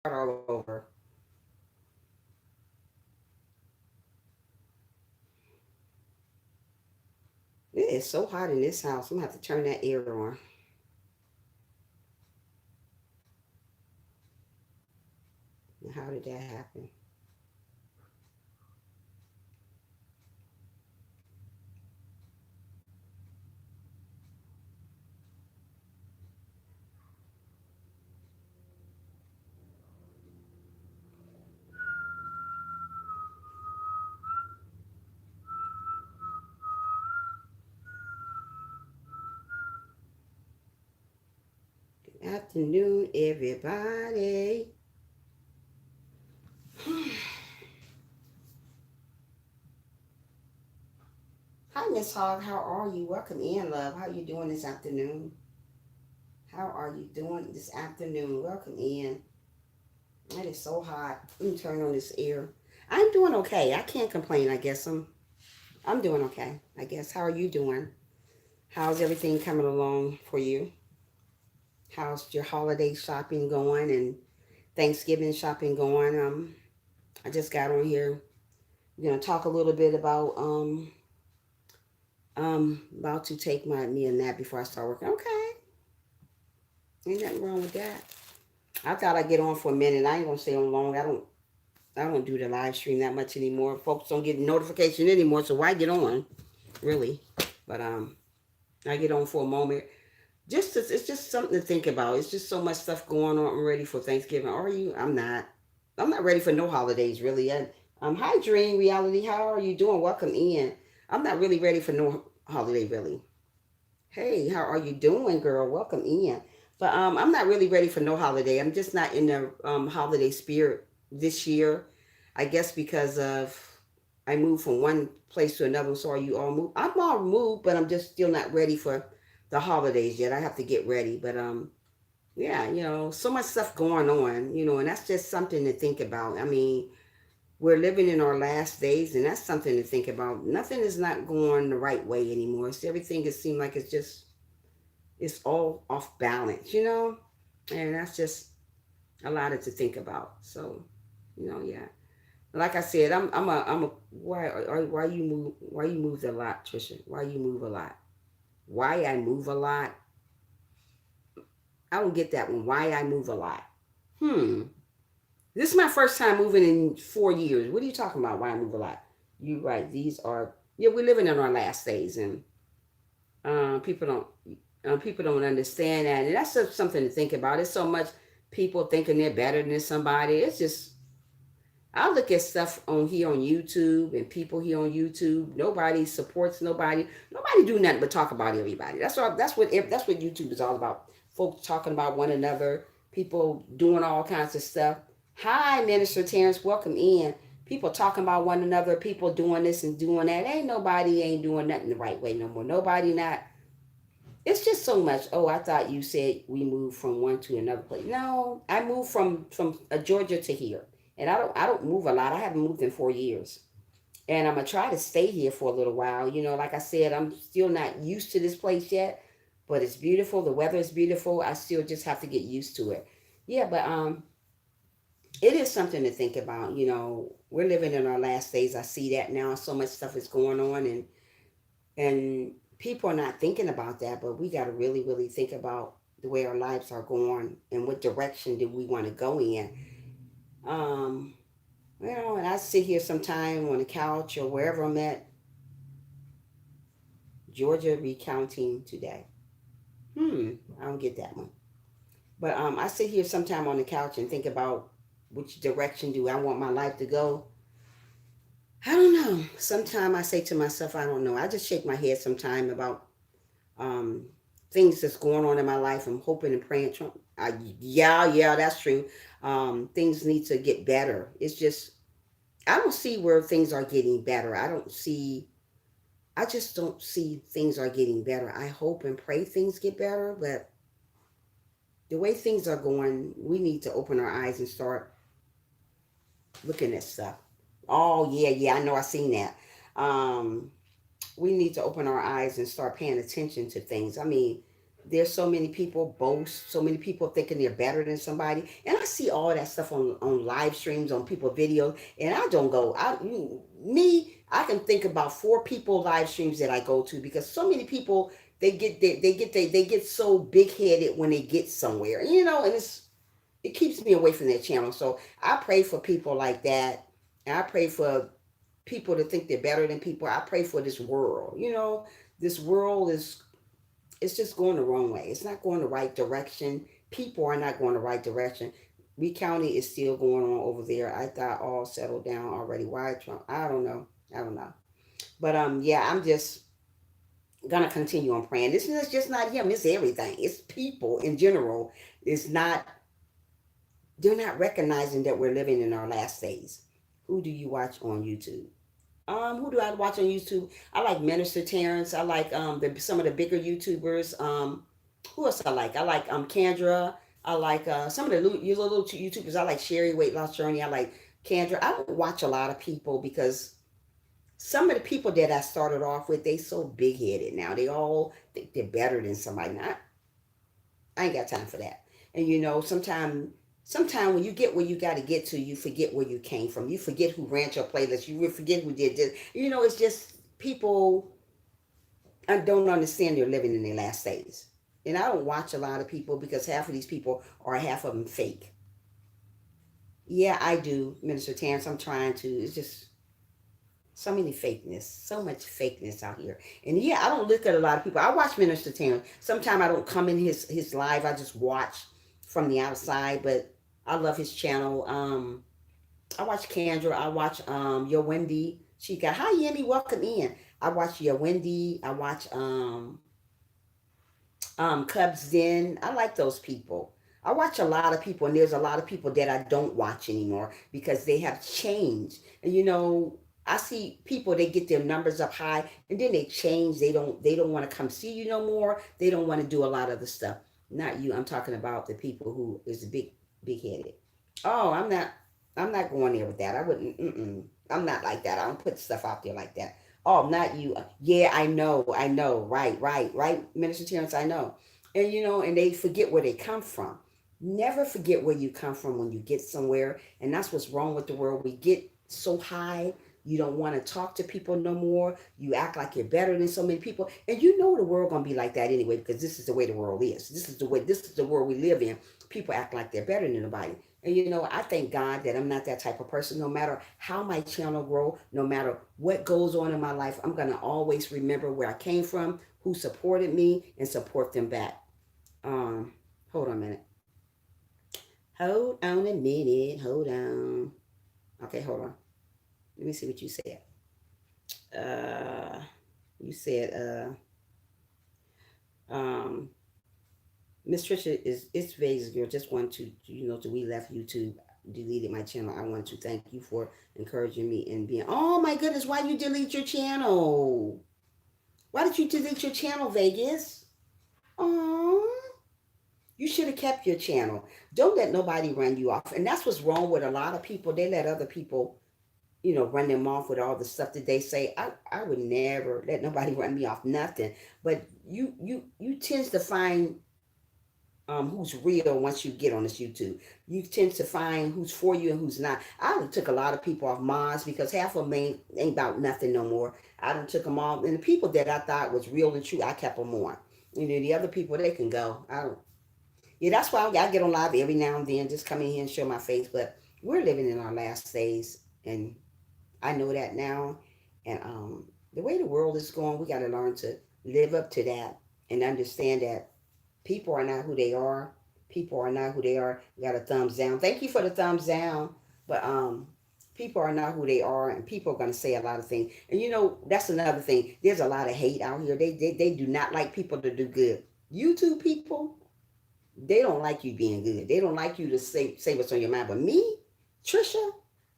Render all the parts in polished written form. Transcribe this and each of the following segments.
all over. It is so hot in this house. I'm gonna have to turn that air on. How did that happen? Good afternoon, everybody. Hi, Miss Hogg. How are you? Welcome in, love. How you doing this afternoon? How are you doing this afternoon? Welcome in. It is so hot. Let me turn on this air. I'm doing okay. I can't complain. I guess I'm doing okay. I guess. How are you doing? How's everything coming along for you? How's your holiday shopping going and Thanksgiving shopping going? I just got on here. We're gonna talk a little bit about about to take me a nap before I start working. Okay, ain't nothing wrong with that. I thought I'd get on for a minute. I ain't gonna stay on long. I don't do the live stream that much anymore. Folks don't get notification anymore, so why get on? Really? But I get on for a moment. It's just something to think about. It's just so much stuff going on. I'm ready for Thanksgiving. Are you? I'm not. I'm not ready for no holidays really. And hi Dream Reality. How are you doing? Welcome in. I'm not really ready for no holiday really. Hey, how are you doing, girl? Welcome in. But I'm not really ready for no holiday. I'm just not in the holiday spirit this year. I guess because of I moved from one place to another. So are you all moved? I'm all moved, but I'm just still not ready for the holidays yet. I have to get ready. But yeah, so much stuff going on, and that's just something to think about. I mean, we're living in our last days, and that's something to think about. Nothing is not going the right way anymore. So everything it seems like it's all off balance. And that's just a lot to think about. So, yeah. Like I said, I'm a why you move a lot, Trisha? Why you move a lot? Why I move a lot? I don't get that one. Why I move a lot? Hmm. This is my first time moving in 4 years. What are you talking about? Why I move a lot? You right. These are yeah. We're living in our last days, and people don't understand that, and that's just something to think about. It's so much people thinking they're better than somebody. It's just I look at stuff on here on YouTube and people here on YouTube. Nobody supports nobody. Nobody do nothing but talk about everybody. That's what YouTube is all about. Folks talking about one another. People doing all kinds of stuff. Hi, Minister Terrence. Welcome in. People talking about one another. People doing this and doing that. Ain't doing nothing the right way no more. Nobody not. It's just so much. Oh, I thought you said we moved from one to another place. No, I moved from Georgia to here, and I don't move a lot. I haven't moved in 4 years, and I'm gonna try to stay here for a little while. Like I said, I'm still not used to this place yet, but it's beautiful. The weather is beautiful. I still just have to get used to it. Yeah, but it is something to think about. We're living in our last days. I see that now. So much stuff is going on, and people are not thinking about that, but we got to really, really think about the way our lives are going and what direction do we want to go in. Um, and I sit here sometime on the couch or wherever I'm at, Georgia recounting today. I don't get that one. But I sit here sometime on the couch and think about which direction do I want my life to go. I don't know. Sometimes I say to myself, I don't know. I just shake my head sometime about um, things that's going on in my life. I'm hoping and praying. Yeah, that's true. Things need to get better. It's just I don't see where things are getting better. I don't see. I just don't see things are getting better. I hope and pray things get better, but the way things are going, we need to open our eyes and start looking at stuff. Oh yeah, I know I seen that. Um, we need to open our eyes and start paying attention to things. I mean, There's so many people boast, so many people thinking they're better than somebody, and I see all that stuff on live streams, on people videos, and I don't go. I can think about 4 people live streams that I go to because so many people they get so big headed when they get somewhere, and it keeps me away from that channel. So I pray for people like that, and I pray for people to think they're better than people. I pray for this world. This world is it's just going the wrong way. It's not going the right direction. People are not going the right direction. Recounting is still going on over there. I thought all settled down already. Why Trump? I don't know. I don't know. But yeah, I'm just gonna continue on praying. This is just not him. It's everything. It's people in general. It's not. They're not recognizing that we're living in our last days. Who do you watch on YouTube? Who do I watch on YouTube? I like Minister Terrence. I like some of the bigger YouTubers. Who else I like? I like Kendra. I like some of the little YouTubers. I like Sherry Weight Loss Journey. I like Kendra. I don't watch a lot of people because some of the people that I started off with, they so big headed now. They all think they're better than somebody. Now, I ain't got time for that. And sometimes when you get where you got to get to, you forget where you came from. You forget who ran your playlist. You forget who did this. It's just people don't understand they're living in their last days. And I don't watch a lot of people because half of these people are half of them fake. Yeah, I do, Minister Terrence. I'm trying to. It's just so many fakeness, so much fakeness out here. And yeah, I don't look at a lot of people. I watch Minister Terrence. Sometimes I don't come in his live. I just watch from the outside. But I love his channel. I watch Kendra. I watch Yo Wendy. She got hi Yemi, welcome in. I watch Yo Wendy. I watch Cubs Den. I like those people. I watch a lot of people, and there's a lot of people that I don't watch anymore because they have changed. And I see people they get their numbers up high, and then they change. They don't want to come see you no more. They don't want to do a lot of the stuff. Not you. I'm talking about the people who is big headed. Oh, I'm not going there with that. I wouldn't. I'm not like that. I don't put stuff out there like that. Oh, not you. Yeah, I know. I know. Right, right, right, Minister Terrence. I know. And and they forget where they come from. Never forget where you come from when you get somewhere. And that's what's wrong with the world. We get so high. You don't want to talk to people no more. You act like you're better than so many people. And the world gonna be like that anyway, because this is the way the world is. This is the world we live in. People act like they're better than nobody. And I thank God that I'm not that type of person. No matter how my channel grow, no matter what goes on in my life, I'm gonna always remember where I came from, who supported me, and support them back. Hold on a minute. Hold on a minute. Hold on. Okay, hold on. Let me see what you said. Uh, you said um Miss Trisha is it's Vegas girl. Just want to to we left YouTube, deleted my channel. I want to thank you for encouraging me and being. Oh my goodness, why you delete your channel? Why did you delete your channel, Vegas? Oh, you should have kept your channel. Don't let nobody run you off. And that's what's wrong with a lot of people. They let other people run them off with all the stuff that they say. I would never let nobody run me off nothing. But you tend to find who's real once you get on this YouTube. You tend to find who's for you and who's not. I done took a lot of people off Moz because half of them ain't about nothing no more. I done took them off. And the people that I thought was real and true, I kept them on. The other people, they can go. I don't. Yeah, that's why I get on live every now and then, just come in here and show my face. But we're living in our last days, and I know that now. And the way the world is going, we got to learn to live up to that and understand that people are not who they are. People are not who they are. You got a thumbs down. Thank you for the thumbs down. But people are not who they are, and people are going to say a lot of things. And that's another thing. There's a lot of hate out here. They do not like people to do good. YouTube people, they don't like you being good. They don't like you to say what's on your mind. But me, Trisha,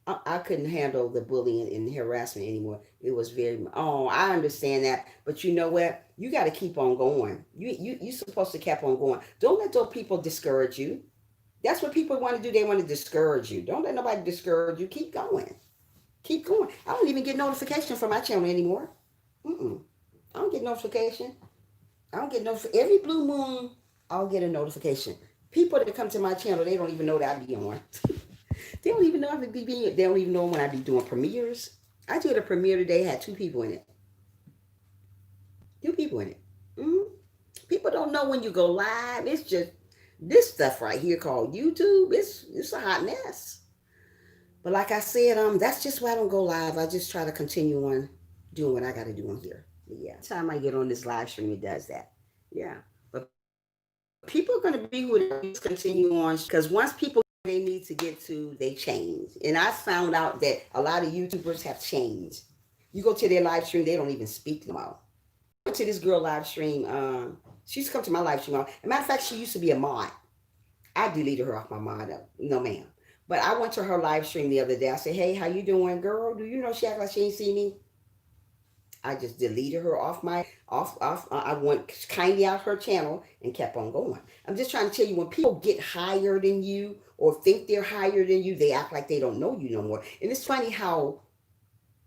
I couldn't handle the bullying and harassment anymore. It was I understand that. But you know what? You got to keep on going. You're supposed to keep on going. Don't let those people discourage you. That's what people want to do. They want to discourage you. Don't let nobody discourage you. Keep going. Keep going. I don't even get notification from my channel anymore. I don't get notification. I don't get every blue moon. I'll get a notification. People that come to my channel, they don't even know that I be on. They don't even know I be being. They don't even know when I be doing premieres. I did a premiere today. Had 2 people in it. 2 people in it. Mm-hmm. People don't know when you go live. It's just this stuff right here called YouTube. It's a hot mess. But like I said, that's just why I don't go live. I just try to continue on doing what I got to do on here. But yeah, time I get on this live stream, it does that. Yeah, but people are going to be who they continue on because once people they need to get to, they change. And I found out that a lot of YouTubers have changed. You go to their live stream, they don't even speak no more. I went to this girl live stream. She used to come to my live stream. As a matter of fact, she used to be a mod. I deleted her off my mod. No, ma'am. But I went to her live stream the other day. I said, hey, how you doing, girl? Do you know she act like she ain't see me? I just deleted her off my I went kindly out her channel and kept on going. I'm just trying to tell you, when people get higher than you or think they're higher than you, they act like they don't know you no more. And it's funny how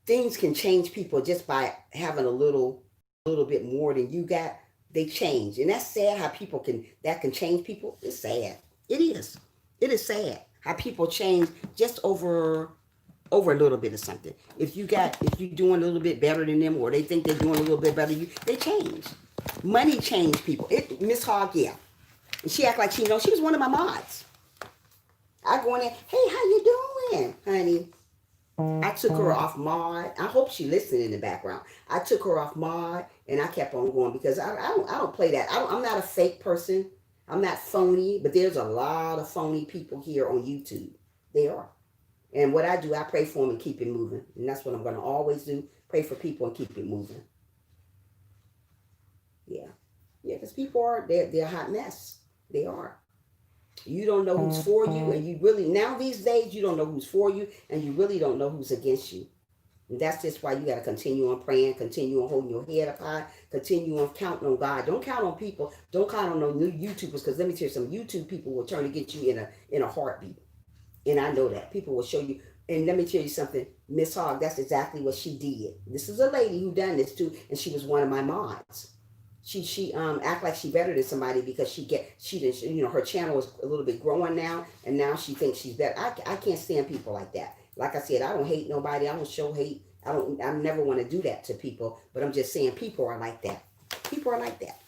things can change people just by having a little bit more than you got. They change, and that's sad. How people can change people. It's sad. It is. It is sad how people change just over a little bit of something. If you're doing a little bit better than them, or they think they're doing a little bit better than you, they change. Money changed people. Miss Hogg, yeah. And she act like she knows. She was one of my mods. I go in there, hey, how you doing, honey? I took her off mod. I hope she listened in the background. I took her off mod, and I kept on going because I don't play that. I'm not a fake person. I'm not phony, but there's a lot of phony people here on YouTube. They are. And what I do, I pray for them and keep it moving. And that's what I'm going to always do. Pray for people and keep it moving. Yeah. Yeah, because people they're a hot mess. They are. You don't know who's for you, and you really, now these days, you don't know who's for you, and you really don't know who's against you. And that's just why you got to continue on praying, continue on holding your head up high, continue on counting on God. Don't count on people. Don't count on no new YouTubers, because let me tell you, some YouTube people will turn to get you in a heartbeat. And I know that. People will show you. And let me tell you something, Miss Hogg, that's exactly what she did. This is a lady who done this too, and she was one of my mods. She act like she better than somebody because she didn't, her channel is a little bit growing now, and now she thinks she's better. I can't stand people like that. Like I said, I don't hate nobody. I don't show hate. I never want to do that to people, but I'm just saying people are like that. People are like that.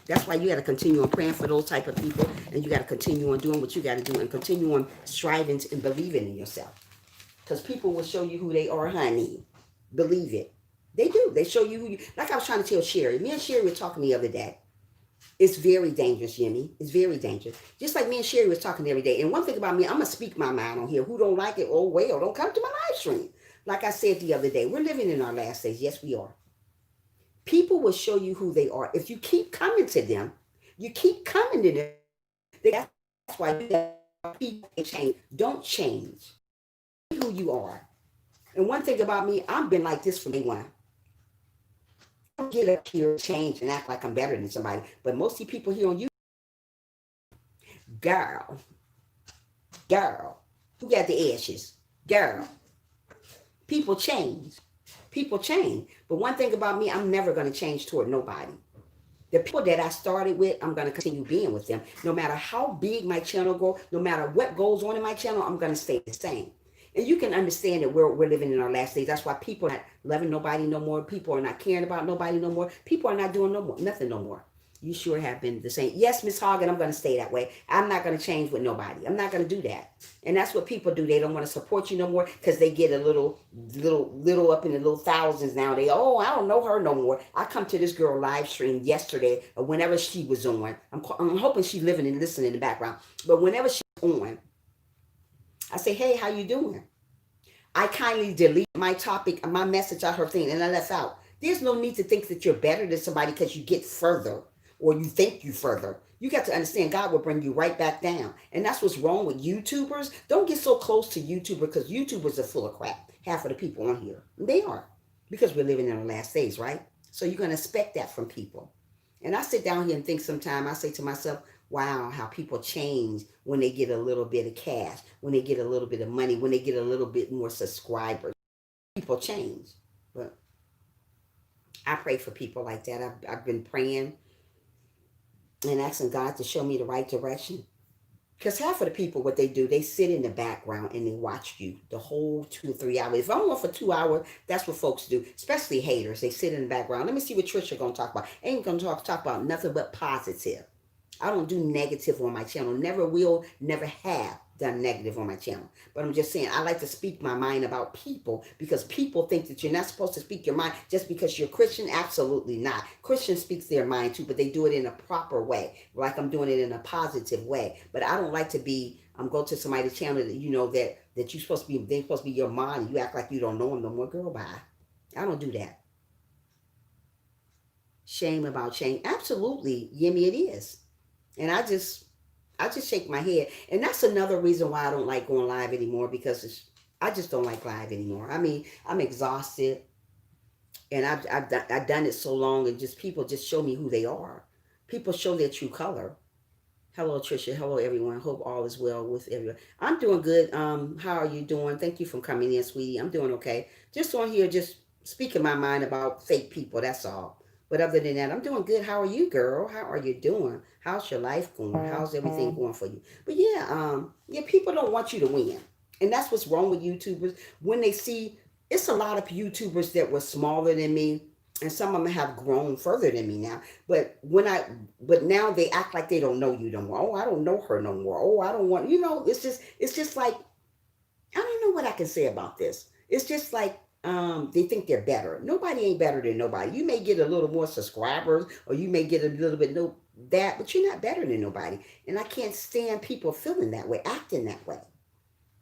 That's why you got to continue on praying for those type of people, and you got to continue on doing what you got to do, and continue on striving and believing in yourself. Because people will show you who they are, honey. Believe it. They do. They show you who you... Like I was trying to tell Sherry. Me and Sherry were talking the other day. It's very dangerous, Jimmy. It's very dangerous. Just like me and Sherry was talking every day. And one thing about me, I'm going to speak my mind on here. Who don't like it, oh, well, don't come to my live stream. Like I said the other day, we're living in our last days. Yes, we are. People will show you who they are. If you keep coming to them, you keep coming to them. That's why people change. Don't change. Be who you are. And one thing about me, I've been like this from day one. I don't get up here, change, and act like I'm better than somebody. But most of the people here on YouTube, girl, who got the ashes? Girl. People change. People change. But one thing about me, I'm never going to change toward nobody. The people that I started with, I'm going to continue being with them. No matter how big my channel goes, no matter what goes on in my channel, I'm going to stay the same. And you can understand that we're living in our last days. That's why people are not loving nobody no more. People are not caring about nobody no more. People are not doing nothing no more. You sure have been the same. Yes, Miss Hogg, and I'm going to stay that way. I'm not going to change with nobody. I'm not going to do that. And that's what people do. They don't want to support you no more because they get a little up in the little thousands now. I don't know her no more. I come to this girl live stream yesterday or whenever she was on. I'm hoping she's living and listening in the background. But whenever she's on, I say, hey, how you doing? I kindly delete my topic, my message out her thing, and I left out. There's no need to think that you're better than somebody because you get further or you think you further. You got to understand God will bring you right back down. And that's what's wrong with YouTubers. Don't get so close to YouTubers because YouTubers are full of crap. Half of the people on here. They are. Because we're living in our last days, right? So you're going to expect that from people. And I sit down here and think sometimes, I say to myself, wow, how people change when they get a little bit of cash, when they get a little bit of money, when they get a little bit more subscribers. People change. But I pray for people like that. I've been praying and asking God to show me the right direction. Because half of the people, what they do, they sit in the background and they watch you the whole 2 or 3 hours. If I'm on for 2 hours, that's what folks do, especially haters. They sit in the background. Let me see what Trisha gonna talk about. Ain't gonna talk about nothing but positive. I don't do negative on my channel. Never will, never have done negative on my channel. But I'm just saying, I like to speak my mind about people because people think that you're not supposed to speak your mind just because you're Christian. Absolutely not. Christians speak their mind too, but they do it in a proper way. Like I'm doing it in a positive way. But I don't like to be, go to somebody's channel that you know that you're supposed to be, they're supposed to be your mind. You act like you don't know them no more. Girl, bye. I don't do that. Shame about shame. Absolutely, Yimmy, it is. And I just shake my head. And that's another reason why I don't like going live anymore because I just don't like live anymore. I mean, I'm exhausted and I've done it so long and just people just show me who they are. People show their true color. Hello, Trisha. Hello, everyone. Hope all is well with everyone. I'm doing good. How are you doing? Thank you for coming in, sweetie. I'm doing okay. Just on here, just speaking my mind about fake people. That's all. But other than that, I'm doing good. How are you, girl? How are you doing? How's your life going? How's everything going for you? But yeah, yeah, people don't want you to win, and that's what's wrong with YouTubers. When they see, it's a lot of YouTubers that were smaller than me, and some of them have grown further than me now. But now they act like they don't know you no more. Oh, I don't know her no more. Oh, I don't want, it's just like, I don't know what I can say about this. It's just like, they think they're better. Nobody ain't better than nobody. You may get a little more subscribers or you may get a little bit no that, but you're not better than nobody. And I can't stand people feeling that way, acting that way.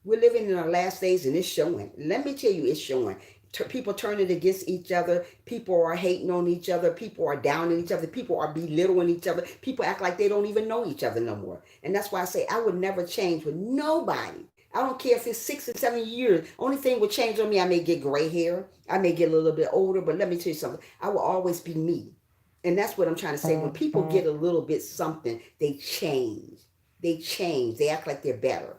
We're living in our last days and it's showing. Let me tell you, it's showing. People turning against each other. People are hating on each other. People are downing each other. People are belittling each other. People act like they don't even know each other no more. And that's why I say I would never change with nobody. I don't care if it's 6 or 7 years. Only thing would change on me, I may get gray hair. I may get a little bit older. But let me tell you something. I will always be me. And that's what I'm trying to say. When people get a little bit something, they change. They change. They act like they're better.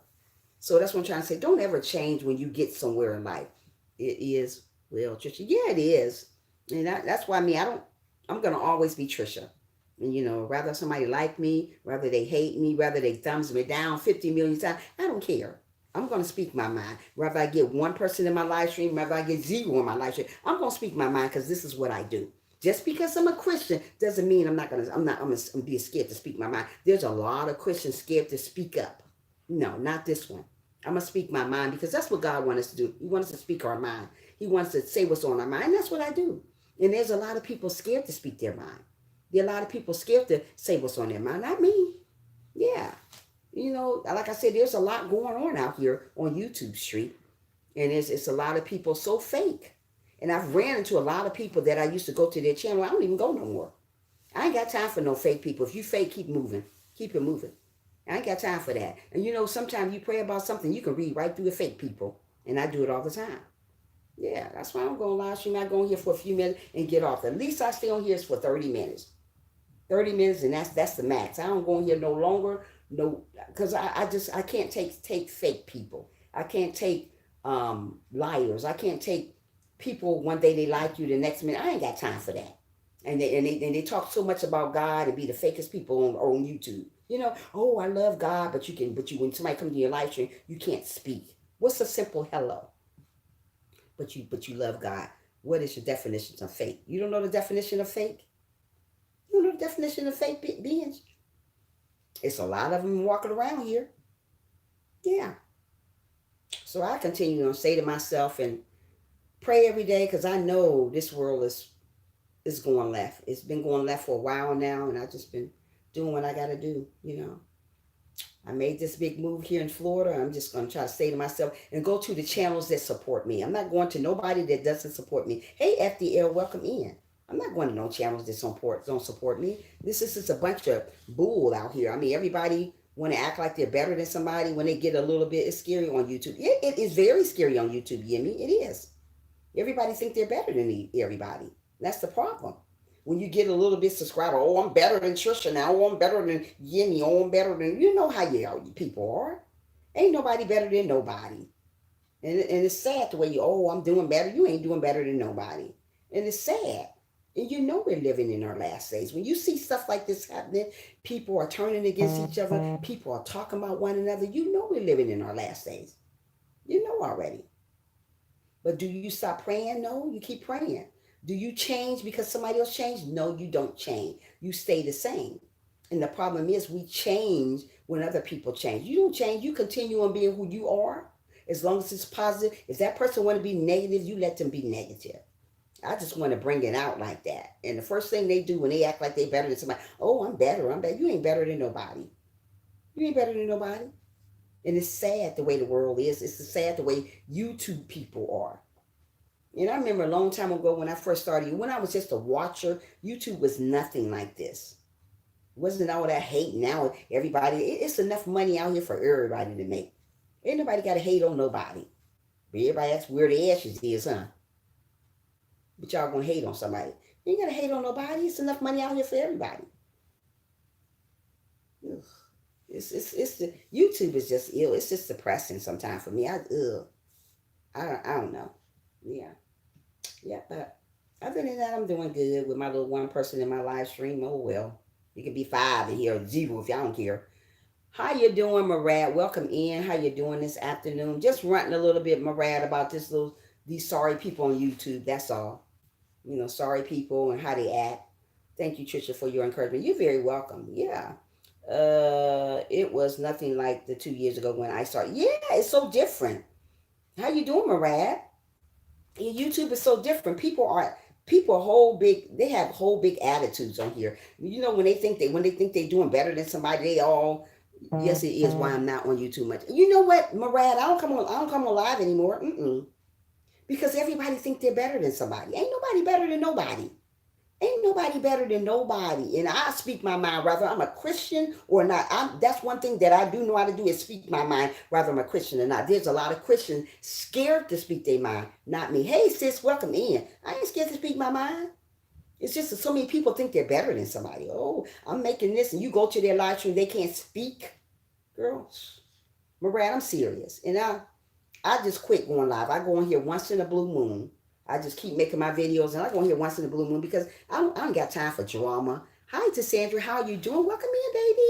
So that's what I'm trying to say. Don't ever change when you get somewhere in life. It is, well, Trisha. Yeah, it is. And that's why I'm going to always be Trisha. And, rather somebody like me, rather they hate me, rather they thumbs me down 50 million times, I don't care. I'm going to speak my mind. Whether I get one person in my live stream, whether I get zero in my live stream, I'm going to speak my mind because this is what I do. Just because I'm a Christian doesn't mean I'm going to be scared to speak my mind. There's a lot of Christians scared to speak up. No, not this one. I'm going to speak my mind because that's what God wants us to do. He wants us to speak our mind. He wants to say what's on our mind. And that's what I do. And there's a lot of people scared to speak their mind. There are a lot of people scared to say what's on their mind. Not me. Yeah. Like I said, there's a lot going on out here on YouTube Street. And it's a lot of people so fake. And I've ran into a lot of people that I used to go to their channel. I don't even go no more. I ain't got time for no fake people. If you fake, keep moving. Keep it moving. I ain't got time for that. And sometimes you pray about something, you can read right through the fake people. And I do it all the time. Yeah, that's why I'm going live stream. I go on here for a few minutes and get off. At least I stay on here for 30 minutes. 30 minutes, and that's the max. I don't go in here no longer. No, because I can't take fake people. I can't take liars. I can't take people one day they like you, the next minute. I ain't got time for that. And they talk so much about God and be the fakest people on YouTube. Oh, I love God, but when somebody comes to your live stream, you can't speak. What's a simple hello? But you love God. What is your definition of fake? You don't know the definition of fake? You don't know the definition of fake beings? It's a lot of them walking around here. Yeah. So I continue to say to myself and pray every day because I know this world is going left. It's been going left for a while now, and I've just been doing what I got to do, I made this big move here in Florida. I'm just going to try to stay to myself and go to the channels that support me. I'm not going to nobody that doesn't support me. Hey, FDL, welcome in. I'm not going to no channels that don't support me. This is just a bunch of bull out here. I mean, everybody want to act like they're better than somebody when they get a little bit. It's scary on YouTube. It is very scary on YouTube, Yimmy. It is. Everybody think they're better than everybody. That's the problem. When you get a little bit subscriber, oh, I'm better than Trisha now. Oh, I'm better than Yimmy. Oh, I'm better than, you know how you people are. Ain't nobody better than nobody. And it's sad the way I'm doing better. You ain't doing better than nobody. And it's sad. And you know we're living in our last days. When you see stuff like this happening, people are turning against each other, people are talking about one another, you know we're living in our last days. You know already. But do you stop praying? No, you keep praying. Do you change because somebody else changed? No, you don't change. You stay the same. And the problem is we change when other people change. You don't change. You continue on being who you are as long as it's positive. If that person want to be negative, you let them be negative. I just want to bring it out like that. And the first thing they do when they act like they better than somebody, oh, I'm better, I'm better. You ain't better than nobody. You ain't better than nobody. And it's sad the way the world is. It's sad the way YouTube people are. And I remember a long time ago when I first started, when I was just a watcher, YouTube was nothing like this. It wasn't all that hate. Now everybody, it's enough money out here for everybody to make. Ain't nobody got to hate on nobody. But everybody asks where the ashes is, huh? But y'all gonna hate on somebody. You ain't gotta hate on nobody. It's enough money out here for everybody. Ugh. It's the YouTube is just ill. It's just depressing sometimes for me. I don't know. Yeah. But other than that, I'm doing good with my little one person in my live stream. Oh well, it could be 5 in here or 0 if y'all don't care. How you doing, Marad? Welcome in. How you doing this afternoon? Just ranting a little bit, Marad, about these sorry people on YouTube. That's all. Sorry people and how they act. Thank you, Trisha, for your encouragement. You're very welcome. Yeah. It was nothing like the 2 years ago when I started. Yeah, it's so different. How you doing, Marad? YouTube is so different. People whole big. They have whole big attitudes on here. When they think they're doing better than somebody, they all. Yes, it is why I'm not on YouTube much. You know what, Marad? I don't come on live anymore. Because everybody think they're better than somebody. Ain't nobody better than nobody. Ain't nobody better than nobody. And I speak my mind, whether I'm a Christian or not. That's one thing that I do know how to do is speak my mind, whether I'm a Christian or not. There's a lot of Christians scared to speak their mind, not me. Hey, sis, welcome in. I ain't scared to speak my mind. It's just that so many people think they're better than somebody. Oh, I'm making this, and you go to their live stream, they can't speak. Girls, Marad, I'm serious. And I just quit going live. I go on here once in a blue moon. I just keep making my videos, and I go on here once in a blue moon because I don't got time for drama. Hi, Cassandra. How are you doing? Welcome in, baby.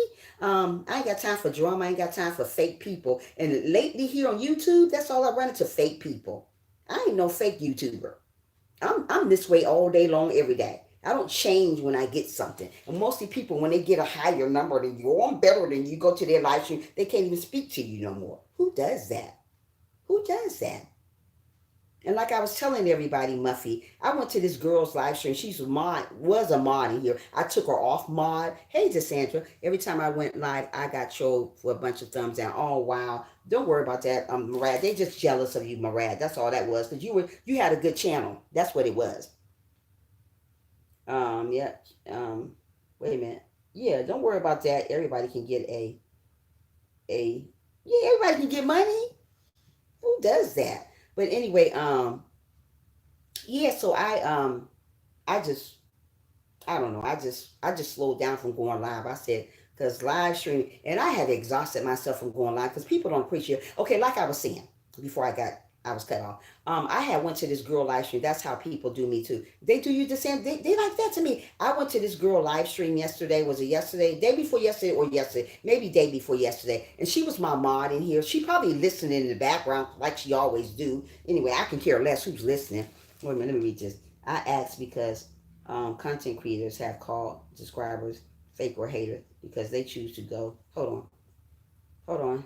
I ain't got time for drama. I ain't got time for fake people. And lately here on YouTube, that's all I run into, fake people. I ain't no fake YouTuber. I'm this way all day long, every day. I don't change when I get something. And mostly people, when they get a higher number than you, or I'm better than you, go to their live stream, they can't even speak to you no more. Who does that? Who does that? And like I was telling everybody, Muffy, I went to this girl's live stream. Was a mod in here. I took her off mod. Hey, Cassandra. Every time I went live, I got trolled for a bunch of thumbs down. Oh, wow. Don't worry about that, Marad. They just jealous of you, Marad. That's all that was. Because you had a good channel. That's what it was. Yeah. Wait a minute. Yeah, don't worry about that. Everybody can get yeah, everybody can get money. Who does that? But anyway, yeah, so I don't know. I just slowed down from going live. I said, because live streaming, and I had exhausted myself from going live because people don't appreciate. Okay, like I was saying before I was cut off. I had went to this girl live stream. That's how people do me too. They do you the same. They like that to me. I went to this girl live stream yesterday. Was it yesterday? Day before yesterday or yesterday? Maybe day before yesterday. And she was my mod in here. She probably listening in the background like she always do. Anyway, I can care less who's listening. Wait a minute, let me read this. I asked because content creators have called subscribers fake or hater because they choose to go. Hold on.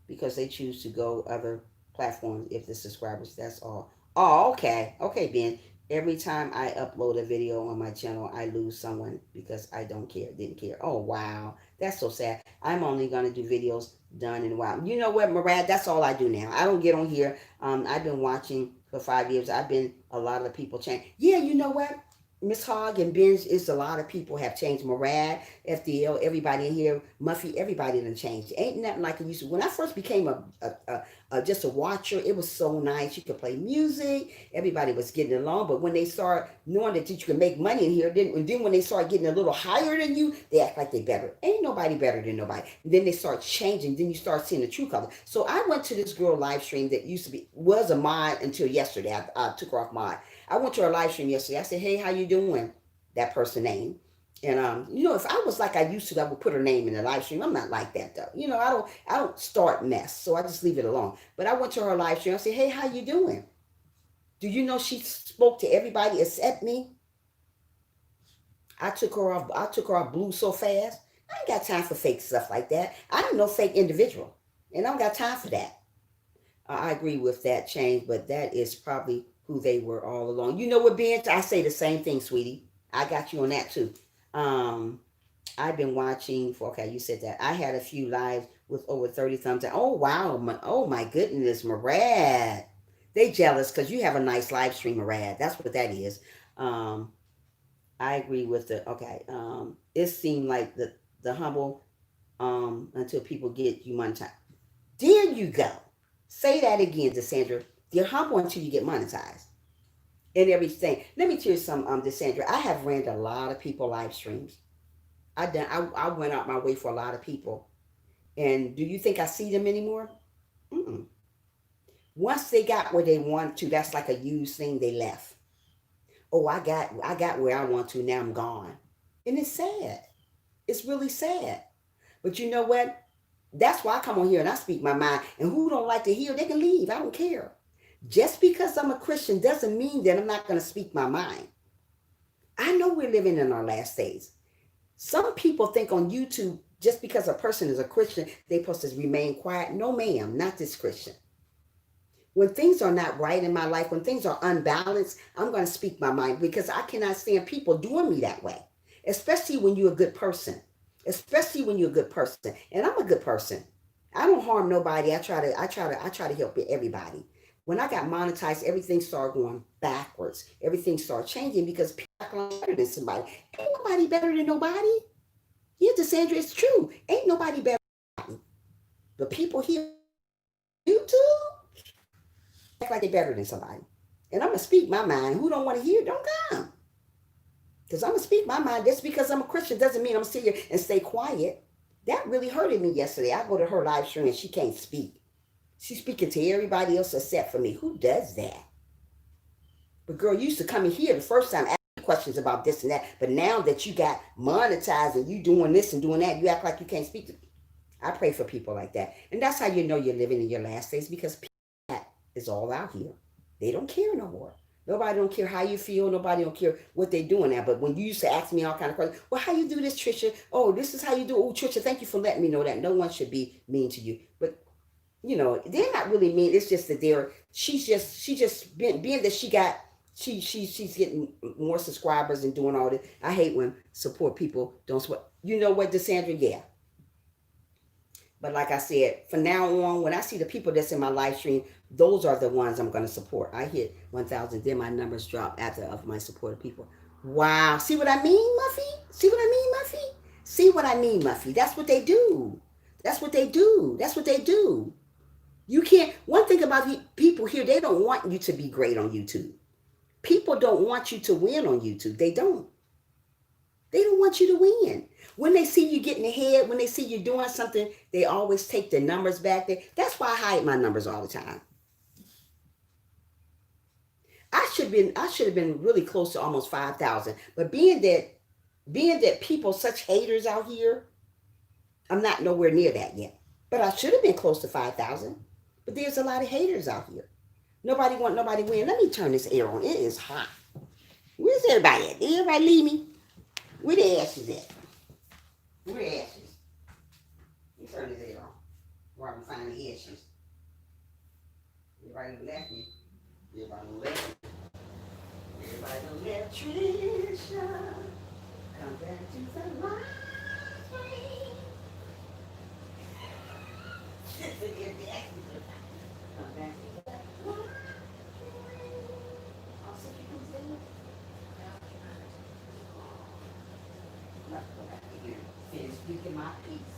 Because they choose to go other platforms if the subscribers, that's all. Oh, okay, Ben. Every time I upload a video on my channel, I lose someone because I didn't care. Oh, wow, that's so sad. I'm only gonna do videos done in a while. You know what, Marad, that's all I do now. I don't get on here. I've been watching for 5 years. A lot of the people change. Yeah, you know what, Miss Hogg and Benj, it's a lot of people have changed. Marad, FDL, everybody in here, Muffy, everybody done changed. Ain't nothing like it used to. When I first became just a watcher, it was so nice. You could play music. Everybody was getting along. But when they start knowing that you can make money in here, then when they start getting a little higher than you, they act like they better. Ain't nobody better than nobody. And then they start changing. Then you start seeing the true color. So I went to this girl live stream that was a mod until yesterday. I took her off mod. I went to her live stream yesterday. I said, hey, how you doing? That person name. And if I was like I used to, I would put her name in the live stream. I'm not like that though. I don't start mess, so I just leave it alone. But I went to her live stream. I said, hey, how you doing? Do you know she spoke to everybody except me? I took her off blue so fast. I ain't got time for fake stuff like that. I am no fake individual. And I don't got time for that. I agree with that change, but that is probably who they were all along. You know what, Ben? I say the same thing, sweetie. I got you on that too. Um, I've been watching for, okay, you said that. I had a few lives with over 30 thumbs down. Oh, wow. Oh, my goodness, Marad. They jealous because you have a nice live stream, Marad. That's what that is. Um, I agree with the, okay. It seemed like the humble until people get you monetized. There you go. Say that again, Desandra. You're humble until you get monetized and everything. Let me tell you some, Desandra. I have ran a lot of people live streams. I went out my way for a lot of people. And do you think I see them anymore? Mm-mm. Once they got where they want to, that's like a used thing. They left. Oh, I got where I want to. Now I'm gone, and it's sad. It's really sad. But you know what? That's why I come on here and I speak my mind. And who don't like to hear, they can leave. I don't care. Just because I'm a Christian doesn't mean that I'm not going to speak my mind. I know we're living in our last days. Some people think on YouTube, just because a person is a Christian, they're supposed to remain quiet. No, ma'am, not this Christian. When things are not right in my life, when things are unbalanced, I'm going to speak my mind because I cannot stand people doing me that way, especially when you're a good person. Especially when you're a good person. And I'm a good person. I don't harm nobody. I try to help everybody. When I got monetized, everything started going backwards. Everything started changing because people are better than somebody. Ain't nobody better than nobody. Yeah, Sandra, it's true. Ain't nobody better than nobody. The people here on YouTube act like they're better than somebody. And I'm gonna speak my mind. Who don't want to hear, don't come. Because I'm going to speak my mind. Just because I'm a Christian doesn't mean I'm going to sit here and stay quiet. That really hurted me yesterday. I go to her live stream and she can't speak. She's speaking to everybody else except for me. Who does that? But girl, you used to come in here the first time asking questions about this and that. But now that you got monetized and you doing this and doing that, you act like you can't speak to me. I pray for people like that. And that's how you know you're living in your last days, because people like that is all out here. They don't care no more. Nobody don't care how you feel. Nobody don't care what they're doing now. But when you used to ask me all kind of questions, well, how you do this, Trisha? Oh, this is how you do it. Oh, Trisha, thank you for letting me know that. No one should be mean to you. But, they're not really mean. It's just that she's just being that she's getting more subscribers and doing all this. I hate when support people don't support. You know what, Desandra? Yeah. But like I said, from now on, when I see the people that's in my live stream, those are the ones I'm going to support. I hit 1,000, then my numbers drop after of my supported people. Wow. See what I mean, Muffy? See what I mean, Muffy? See what I mean, Muffy? That's what they do. That's what they do. That's what they do. You can't, one thing about people here, they don't want you to be great on YouTube. People don't want you to win on YouTube. They don't. They don't want you to win. When they see you getting ahead, when they see you doing something, they always take the numbers back there. That's why I hide my numbers all the time. I should have been really close to almost 5,000. But being that people such haters out here, I'm not nowhere near that yet. But I should have been close to 5,000. But there's a lot of haters out here. Nobody want nobody to win. Let me turn this air on. It is hot. Where's everybody at? Did everybody leave me? Where the ashes at? Where the ashes? Let me turn this air on. Where I can find the ashes. Everybody left me. Everybody left me. Everybody left Trisha. Come back to the light. Come back to the light. I'll see you Tuesday. Finish speaking my piece.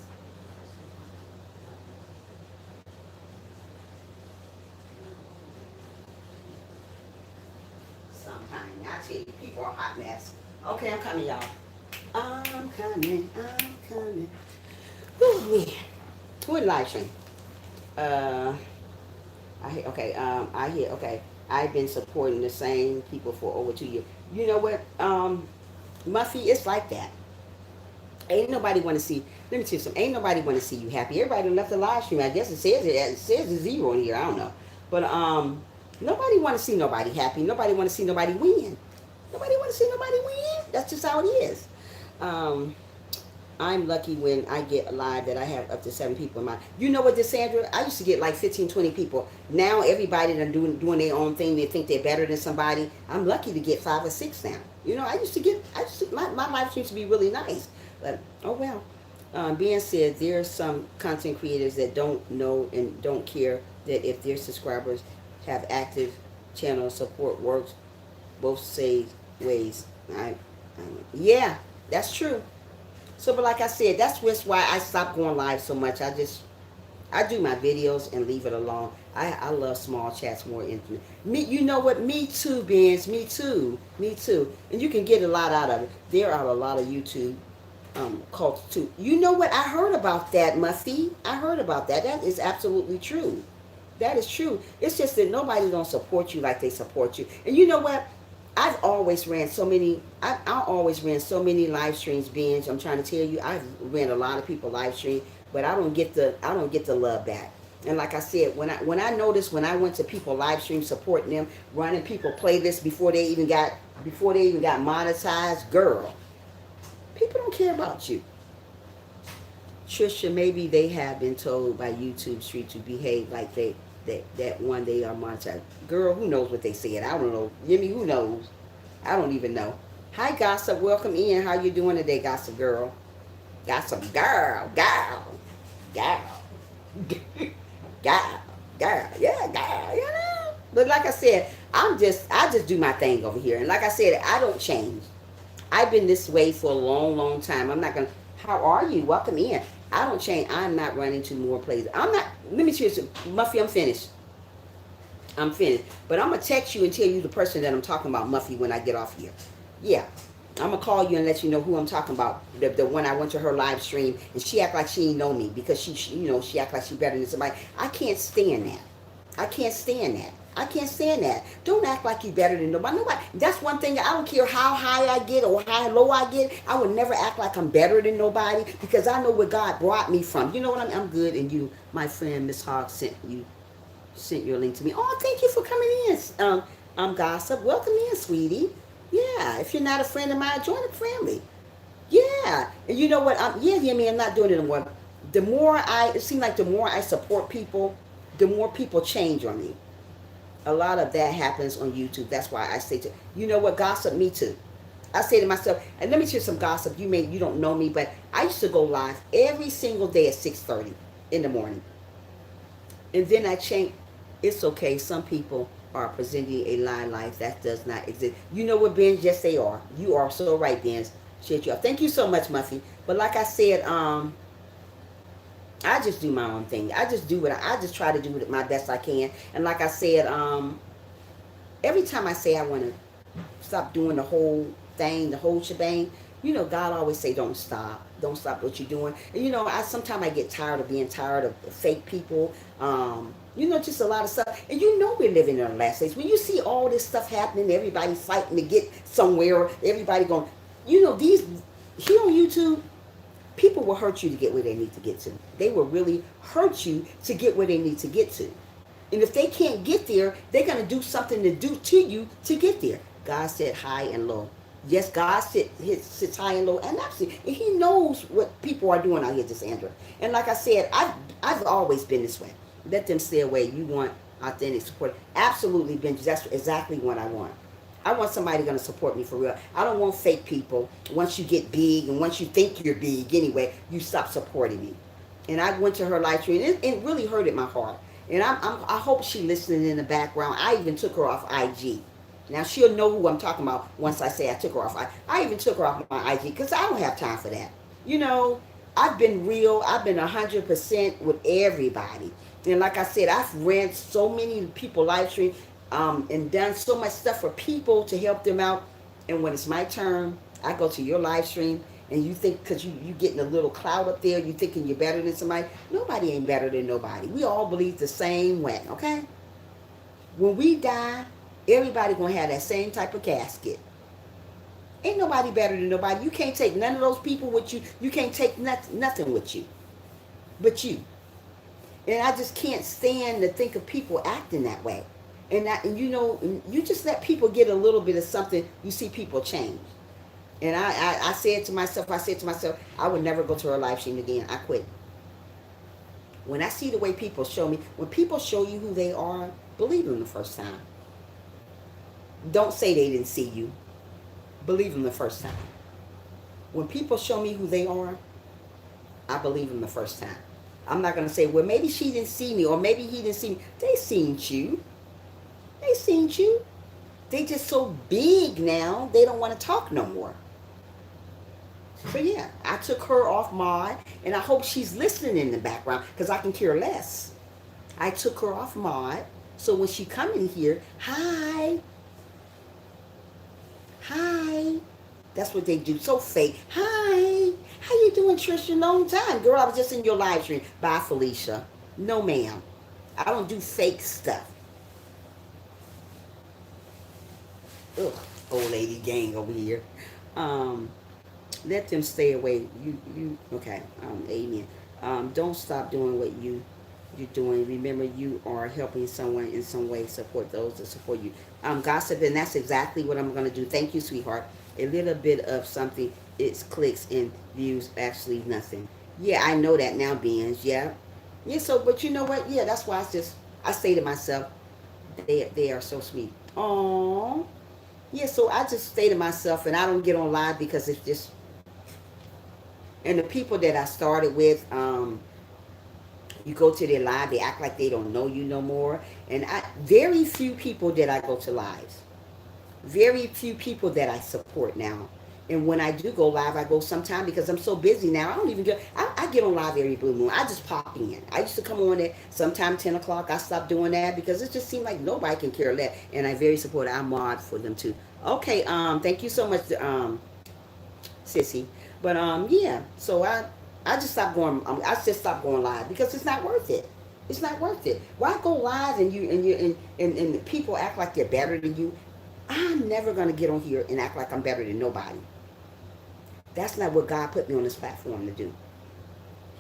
Sometimes I tell you, people are hot mess. Okay, I'm coming, y'all. I'm coming. Whew, man. Who in live stream? I hit, okay, I hit, okay. I've been supporting the same people for over 2 years. You know what, Muffy, it's like that. Ain't nobody want to see. Let me tell you something. Ain't nobody want to see you happy. Everybody left the live stream. I guess it says a zero in here. I don't know, but nobody want to see nobody happy. Nobody want to see nobody win. Nobody want to see nobody win. That's just how it is. Um, I'm lucky when I get a live that I have up to 7 people in my. You know what, Sandra? I used to get like 15, 20 people. Now everybody that doing their own thing. They think they're better than somebody. I'm lucky to get 5 or 6 now. You know, my live streams to be really nice. But oh well. Being said, there are some content creators that don't know and don't care that if their subscribers have active channel support works both ways. Yeah, that's true. So, but like I said, that's just why I stopped going live so much. I do my videos and leave it alone. I love small chats more intimate. Me, you know what? Me too, Benz. Me too. Me too. And you can get a lot out of it. There are a lot of YouTube cults too. You know what? I heard about that, Muffy. I heard about that. That is absolutely true. That is true. It's just that nobody don't support you like they support you. And you know what? I've always ran so many. I always ran so many live streams. Binge. I'm trying to tell you, I've ran a lot of people live stream, but I don't get the love back. And like I said, when I noticed when I went to people live stream supporting them, running people playlists before they even got monetized, girl, people don't care about you. Trisha, maybe they have been told by YouTube Street to behave like that one they are monetized. Girl, who knows what they said? I don't know. Yimmy, who knows? I don't even know. Hi, Gossip. Welcome in. How you doing today, Gossip girl? Gossip girl, girl, yeah, girl. You know. But like I said, I just do my thing over here, and like I said, I don't change. I've been this way for a long, long time. I'm not gonna. How are you? Welcome in. I don't change. I'm not running to more places. I'm not. Let me tell you something, Muffy. I'm finished. I'm finished. But I'm gonna text you and tell you the person that I'm talking about, Muffy, when I get off here. Yeah. I'm gonna call you and let you know who I'm talking about. The one I went to her live stream and she act like she ain't know me because she act like she better than somebody. I can't stand that. I can't stand that. I can't stand that. Don't act like you better than nobody. Nobody. That's one thing. I don't care how high I get or how low I get. I would never act like I'm better than nobody because I know where God brought me from. You know what? I'm good. And you, my friend Miss Hogg, sent your link to me. Oh, thank you for coming in. I'm Gossip. Welcome in, sweetie. Yeah. If you're not a friend of mine, join the family. Yeah. And you know what? Yeah, me. I'm not doing it anymore. It seems like the more I support people, the more people change on me. A lot of that happens on YouTube. That's why I say to you know what, Gossip, me too. I say to myself, and let me share some gossip. You don't know me, but I used to go live every single day at 6:30 in the morning, and then I changed. It's okay. Some people are presenting a lie life that does not exist. You know what, Ben? Yes, they are. You are so right, Ben. Shit, you up. Thank you so much, Muffy. But like I said, I just do my own thing. I just do what I just try to do it my best I can. And like I said, every time I say I want to stop doing the whole thing, the whole shebang, God always say don't stop. Don't stop what you're doing. And I sometimes I get tired of being tired of fake people. Just a lot of stuff. And we're living in our last days. When you see all this stuff happening, everybody fighting to get somewhere, everybody going, these here on YouTube, people will hurt you to get where they need to get to. They will really hurt you to get where they need to get to. And if they can't get there, they're going to do something to do to you to get there. God said high and low. Yes, God sits high and low, and absolutely, and He knows what people are doing out here, Sandra. And like I said, I've always been this way. Let them stay away. You want authentic support? Absolutely, Benji. That's exactly what I want. I want somebody going to support me for real. I don't want fake people. Once you get big and once you think you're big anyway, you stop supporting me. And I went to her live stream, and it really hurted my heart. And I hope she listening in the background. I even took her off IG. Now she'll know who I'm talking about once I say I took her off. I even took her off my IG because I don't have time for that. I've been real. I've been 100% with everybody. And like I said, I've ran so many people live stream and done so much stuff for people to help them out. And when it's my turn, I go to your live stream and you think because you getting a little clout up there, you thinking you're better than somebody. Nobody ain't better than nobody. We all believe the same way, okay? When we die, Everybody gonna have that same type of casket. Ain't nobody better than nobody. You can't take none of those people with you. You can't take nothing with you but you. And I just can't stand to think of people acting that way. And you know, you just let people get a little bit of something, you see people change. And I said to myself, I would never go to a live stream again. I quit. When I see the way people show me, when people show you who they are, believe them the first time. Don't say they didn't see you. Believe them the first time. When people show me who they are, I believe them the first time. I'm not going to say, well, maybe she didn't see me or maybe he didn't see me. They seen you. They seen you. They just so big now, they don't want to talk no more. So yeah, I took her off mod, and I hope she's listening in the background because I can care less. I took her off mod, so when she come in here, hi. That's what they do, so fake. Hi, how you doing, Trisha? Long time. Girl, I was just in your live stream. Bye, Felicia. No, ma'am. I don't do fake stuff. Ugh, old lady gang over here. Let them stay away. Okay. Amen. Don't stop doing what you're doing. Remember, you are helping someone in some way. Support those that support you. Gossip, and that's exactly what I'm gonna do. Thank you, sweetheart. A little bit of something, it's clicks and views, actually nothing. Yeah, I know that now, Beans. Yeah. So, but you know what? Yeah, that's why I say to myself, they are so sweet. Aww. Yeah, so I just stay to myself, and I don't get on live because it's just, and the people that I started with, you go to their live, they act like they don't know you no more. And very few people that I go to lives. Very few people that I support now. And when I do go live, I go sometime because I'm so busy now. I don't even get, I get on live every blue moon. I just pop in. I used to come on at sometime 10 o'clock. I stopped doing that because it just seemed like nobody can care less. And I very support, I mod for them too. Okay, thank you so much, Sissy. But yeah, so I just stopped going. I just stopped going live because it's not worth it. It's not worth it. Why go live and the people act like they're better than you? I'm never gonna get on here and act like I'm better than nobody. That's not what God put me on this platform to do.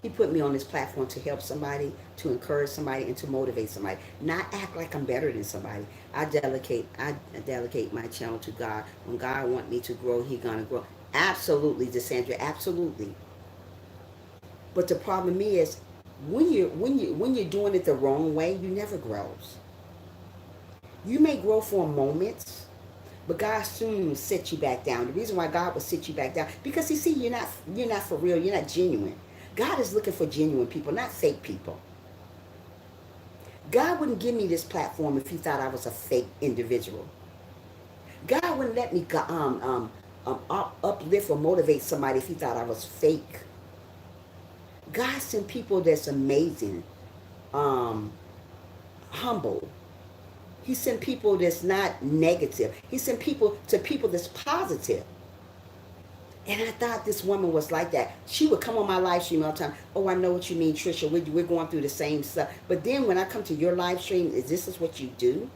He put me on this platform to help somebody, to encourage somebody, and to motivate somebody. Not act like I'm better than somebody. I delegate my channel to God. When God wants me to grow, He gonna grow. Absolutely, DeSandra, absolutely. But the problem is, when you're doing it the wrong way, you never grows. You may grow for a moment, but God soon will set you back down. The reason why God will sit you back down, because He see you're not for real, you're not genuine. God is looking for genuine people, not fake people. God wouldn't give me this platform if He thought I was a fake individual. God wouldn't let me uplift or motivate somebody if He thought I was fake. God sent people that's amazing, humble. He sent people that's not negative. He sent people that's positive. And I thought this woman was like that. She would come on my live stream all the time. Oh, I know what you mean, Trisha. We're going through the same stuff. But then when I come to your live stream, this is what you do?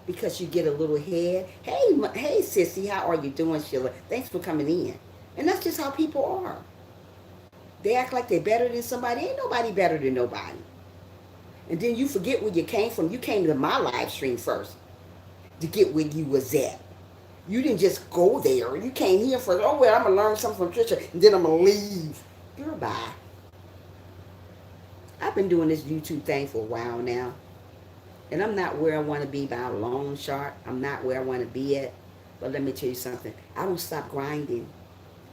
Because you get a little head. Hey, sissy, how are you doing, Sheila? Thanks for coming in. And that's just how people are. They act like they're better than somebody. Ain't nobody better than nobody. And then you forget where you came from. You came to my live stream first to get where you was at. You didn't just go there. You came here first. Oh, well, I'm going to learn something from Trisha, and then I'm going to leave. Goodbye. I've been doing this YouTube thing for a while now. And I'm not where I want to be by a long shot. I'm not where I want to be at. But let me tell you something. I don't stop grinding.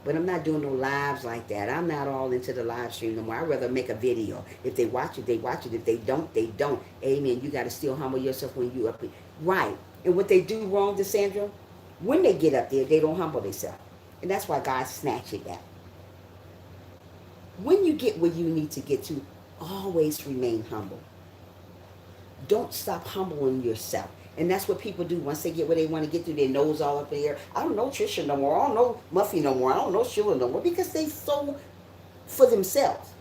But I'm not doing no lives like that. I'm not all into the live stream no more. I'd rather make a video. If they watch it, they watch it. If they don't, they don't. Amen. You got to still humble yourself when you up here. Right. And what they do wrong, DeSandra, when they get up there, they don't humble themselves. And that's why God snatched it back. When you get where you need to get to, always remain humble. Don't stop humbling yourself. And that's what people do once they get where they want to get to, their nose all up in the air. I don't know Trisha no more. I don't know Muffy no more. I don't know Sheila no more. Because they so for themselves.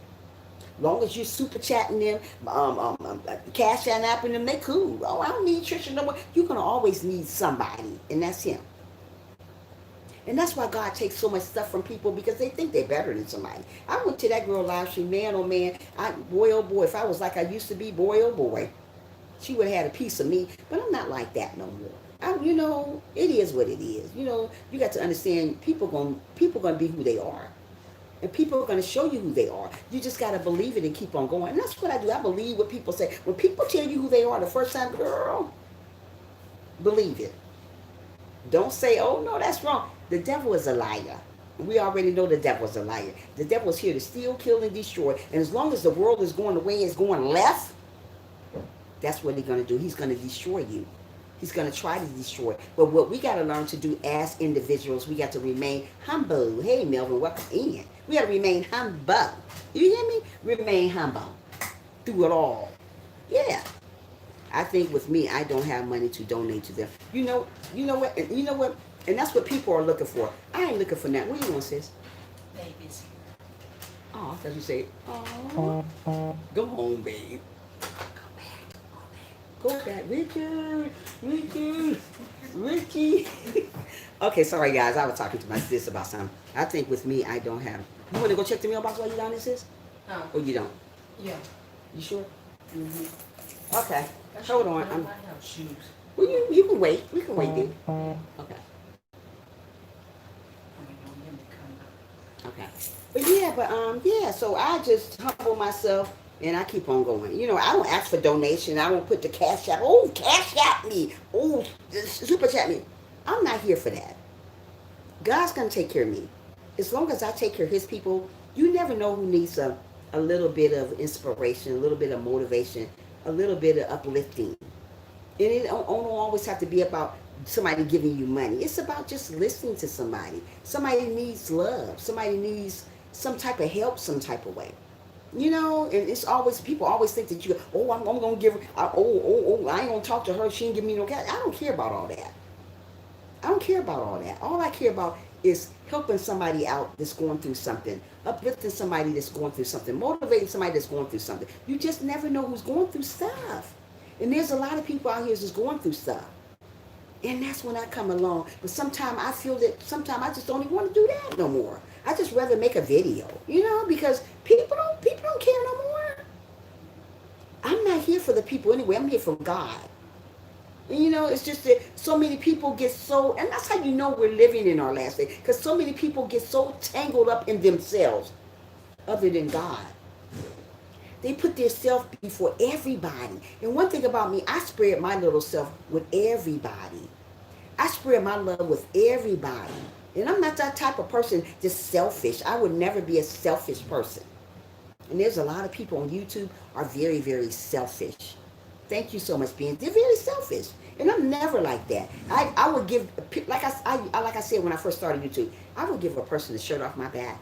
Long as you're super chatting them, cash and apping them, they cool. Oh, I don't need Trisha no more. You're gonna always need somebody, and that's him. And that's why God takes so much stuff from people because they think they're better than somebody. I went to that girl live stream, man, oh man, boy, oh boy, if I was like I used to be, boy, oh boy, she would have had a piece of me. But I'm not like that no more. It is what it is. You got to understand people gonna be who they are. And people are going to show you who they are. You just got to believe it and keep on going. And that's what I do. I believe what people say. When people tell you who they are the first time, girl, believe it. Don't say, oh, no, that's wrong. The devil is a liar. We already know the devil is a liar. The devil is here to steal, kill, and destroy. And as long as the world is going the way it's going left, that's what he's going to do. He's going to destroy you. He's going to try to destroy. But what we got to learn to do as individuals, we got to remain humble. Hey, Melvin, welcome in. We got to remain humble. You hear me? Remain humble through it all. Yeah. I think with me, I don't have money to donate to them. You know what? And that's what people are looking for. I ain't looking for that. What do you want, sis? Babies. Oh, I thought you said, oh, go home, babe. Go back, Richie. Okay, sorry guys, I was talking to my sis about something. I think with me, I don't have. You want to go check the mailbox while you're down there, sis? Or you don't? Yeah. You sure? Mm-hmm. Okay, hold on. I have shoes. Well, you can wait. We can wait, dude. Okay. Okay. Yeah. So I just humble myself. And I keep on going. I don't ask for donation. I don't put the Cashapp. Oh, Cashapp me. Oh, super chat me. I'm not here for that. God's going to take care of me. As long as I take care of his people, you never know who needs a little bit of inspiration, a little bit of motivation, a little bit of uplifting. And it don't always have to be about somebody giving you money. It's about just listening to somebody. Somebody needs love. Somebody needs some type of help some type of way. And it's always, people always think that I'm going to give her, I ain't going to talk to her, she ain't give me no cash. I don't care about all that. All I care about is helping somebody out that's going through something, uplifting somebody that's going through something, motivating somebody that's going through something. You just never know who's going through stuff. And there's a lot of people out here that's going through stuff. And that's when I come along. But sometimes I feel that sometimes I just don't even want to do that no more. I just rather make a video, because people don't care no more. I'm not here for the people anyway. I'm here for God. And it's just that so many people get so, and that's how you know we're living in our last day, because so many people get so tangled up in themselves other than God. They put their self before everybody. And one thing about me, I spread my little self with everybody. I spread my love with everybody. And I'm not that type of person just selfish. I would never be a selfish person. And there's a lot of people on YouTube are very, very selfish. Thank you so much, Ben. They're very selfish. And I'm never like that. I would give, like I said when I first started YouTube, I would give a person the shirt off my back.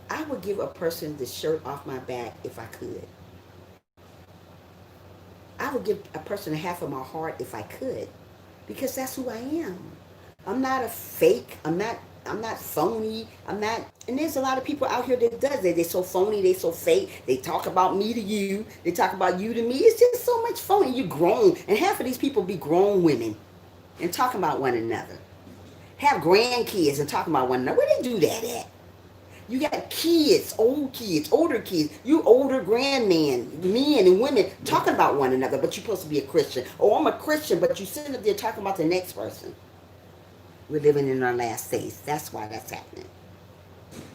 I would give a person the shirt off my back if I could. I would give a person half of my heart if I could. Because that's who I am. I'm not a fake. I'm not phony. And there's a lot of people out here that does that. They're so phony. They're so fake. They talk about me to you. They talk about you to me. It's just so much phony. You're grown. And half of these people be grown women and talking about one another. Have grandkids and talking about one another. Where they do that at? You got kids, older kids. You older grandmen, men and women talking about one another, but you're supposed to be a Christian. Oh, I'm a Christian, but you're sitting up there talking about the next person. We're living in our last days. That's why that's happening.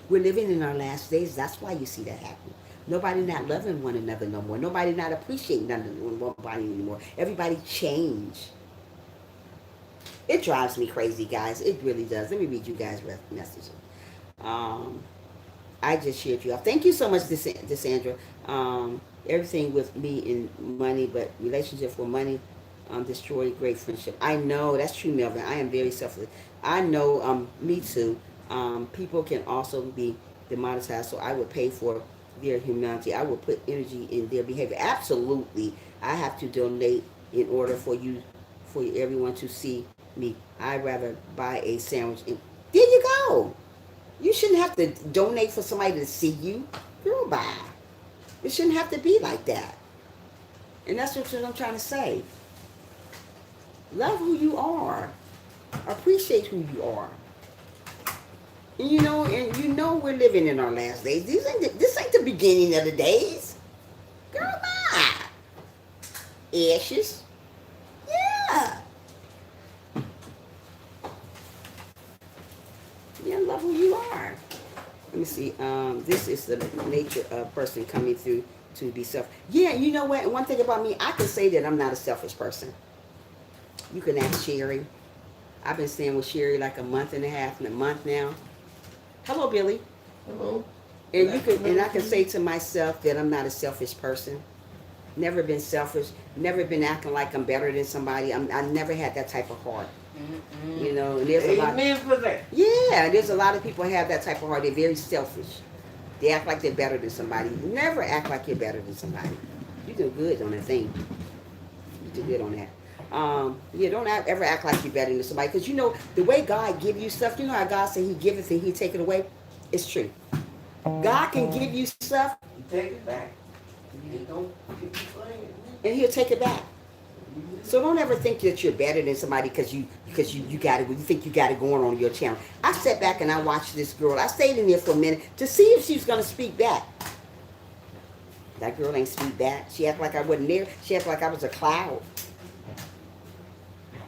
We're living in our last days. That's why you see that happening. Nobody not loving one another no more. Nobody not appreciating nobody anymore. Everybody changed. It drives me crazy, guys. It really does. Let me read you guys' messages. I just shared you off. Thank you so much, Desandra. Everything with me in money, but relationship for money destroy great friendship. I know, that's true, Melvin. I am very selfless. I know, me too. People can also be demonetized, so I would pay for their humanity. I would put energy in their behavior. Absolutely. I have to donate in order for everyone to see me. I'd rather buy a sandwich. There you go. You shouldn't have to donate for somebody to see you. Girl, bye. It shouldn't have to be like that. And that's what I'm trying to say. Love who you are. Appreciate who you are. And you know we're living in our last days. This ain't the beginning of the days. Girl, bye. Ashes. Yeah. Yeah, love who you are. Let me see. This is the nature of person coming through to be self. Yeah, you know what? One thing about me, I can say that I'm not a selfish person. You can ask Sherry. I've been staying with Sherry like a month and a half and a month now. Hello, Billy. Hello. And I can say to myself that I'm not a selfish person. Never been selfish. Never been acting like I'm better than somebody. I never had that type of heart. You know, and there's a lot. Amen for that. Yeah, there's a lot of people who have that type of heart. They're very selfish. They act like they're better than somebody. Never act like you're better than somebody. You do good on that thing. You do good on that. Yeah, don't ever act like you're better than somebody. Because you know, the way God give you stuff, you know how God said he giveth and he take it away? It's true. God can give you stuff. You take it back. You don't keep it playing. And he'll take it back. So don't ever think that you're better than somebody because you think you got it going on your channel. I sat back and I watched this girl. I stayed in there for a minute to see if she was gonna speak back. That girl ain't speak back. She acted like I wasn't there. She acted like I was a cloud.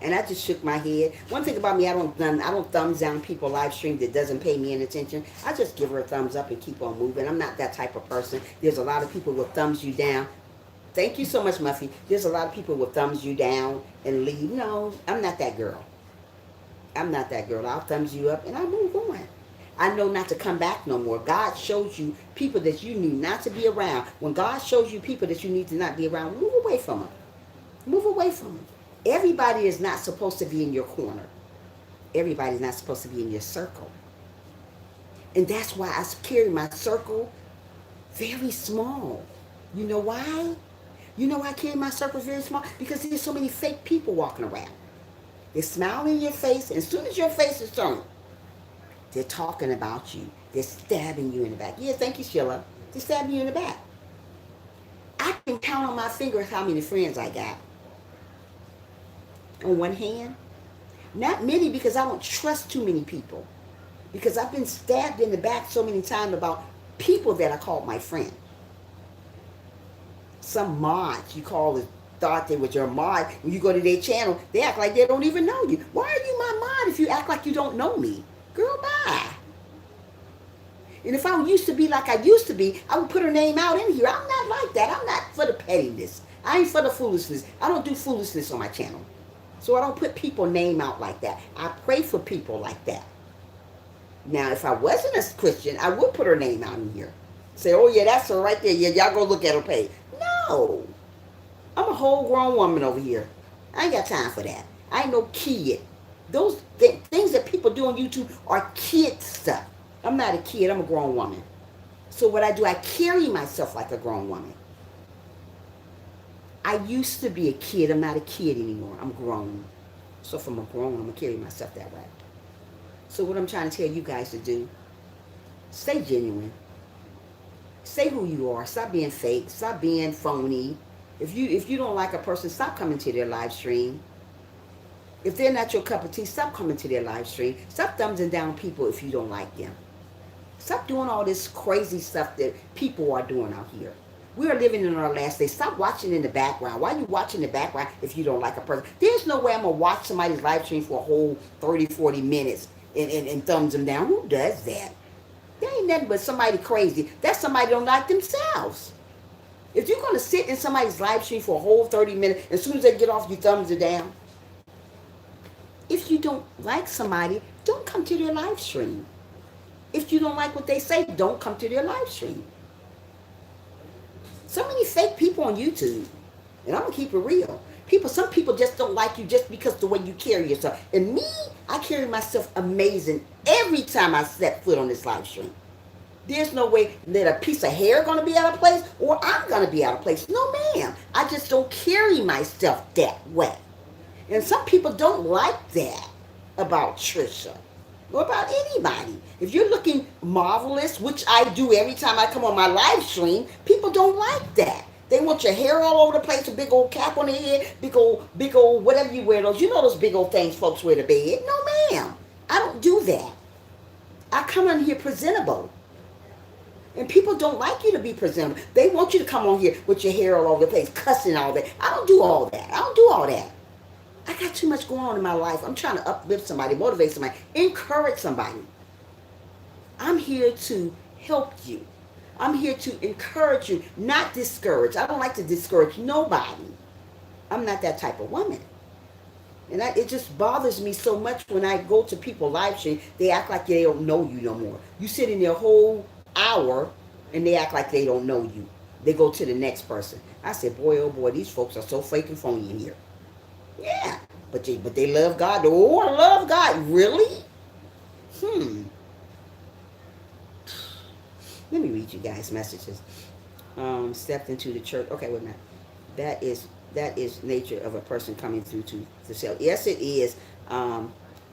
And I just shook my head. One thing about me, I don't thumbs down people live stream that doesn't pay me any attention. I just give her a thumbs up and keep on moving. I'm not that type of person. There's a lot of people who thumbs you down. Thank you so much, Muffy. There's a lot of people who thumbs you down and leave. No, I'm not that girl. I'm not that girl. I'll thumbs you up and I'll move on. I know not to come back no more. God shows you people that you need not to be around. When God shows you people that you need to not be around, move away from them. Move away from them. Everybody is not supposed to be in your corner. Everybody's not supposed to be in your circle. And that's why I carry my circle very small. You know why? You know why I carry my circle very small? Because there's so many fake people walking around. They smile in your face, and as soon as your face is turned, they're talking about you. They're stabbing you in the back. Yeah, thank you, Sheila. They're stabbing you in the back. I can count on my fingers how many friends I got. On one hand. Not many because I don't trust too many people. Because I've been stabbed in the back so many times about people that I called my friend. Some mods you thought they was your mod. When you go to their channel, they act like they don't even know you. Why are you my mod if you act like you don't know me? Girl, bye. And if I used to be like I used to be, I would put her name out in here. I'm not like that. I'm not for the pettiness. I ain't for the foolishness. I don't do foolishness on my channel. So I don't put people's name out like that. I pray for people like that. Now, if I wasn't a Christian, I would put her name out in here. Say, oh yeah, that's her right there. Yeah, y'all go look at her page. No. I'm a whole grown woman over here. I ain't got time for that. I ain't no kid. Those things that people do on YouTube are kid stuff. I'm not a kid. I'm a grown woman. So what I do, I carry myself like a grown woman. I used to be a kid. I'm not a kid anymore. I'm grown. So if I'm a grown, I'm going to carry myself that way. So what I'm trying to tell you guys to do, stay genuine. Say who you are. Stop being fake. Stop being phony. If you don't like a person, stop coming to their live stream. If they're not your cup of tea, stop coming to their live stream. Stop thumbsing down people if you don't like them. Stop doing all this crazy stuff that people are doing out here. We are living in our last days. Stop watching in the background. Why are you watching in the background if you don't like a person? There's no way I'm going to watch somebody's live stream for a whole 30, 40 minutes and thumbs them down. Who does that? That ain't nothing but somebody crazy. That's somebody who don't like themselves. If you're going to sit in somebody's live stream for a whole 30 minutes, as soon as they get off, you thumbs it down. If you don't like somebody, don't come to their live stream. If you don't like what they say, don't come to their live stream. So many fake people on YouTube. And I'm going to keep it real. Some people just don't like you just because the way you carry yourself. And me, I carry myself amazing every time I step foot on this live stream. There's no way that a piece of hair going to be out of place or I'm going to be out of place. No, ma'am. I just don't carry myself that way. And some people don't like that about Trisha. or about anybody. If you're looking marvelous, which I do every time I come on my live stream, people don't like that. They want your hair all over the place, a big old cap on their head, big old whatever you wear those. You know those big old things folks wear to bed. No, ma'am. I don't do that. I come on here presentable. And people don't like you to be presentable. They want you to come on here with your hair all over the place, cussing all that. I don't do all that. I don't do all that. I got too much going on in my life. I'm trying to uplift somebody, motivate somebody, encourage somebody. I'm here to help you. I'm here to encourage you, not discourage. I don't like to discourage nobody. I'm not that type of woman. And it just bothers me so much when I go to people live stream, they act like they don't know you no more. You sit in their whole hour and they act like they don't know you. They go to the next person. I said, boy, oh boy, these folks are so fake and phony in here. Yeah, but they love God. Oh, I love God. Really? Let me read you guys' messages. Stepped into the church. Okay, wait a minute. That is nature of a person coming through to the cell. Yes, it is.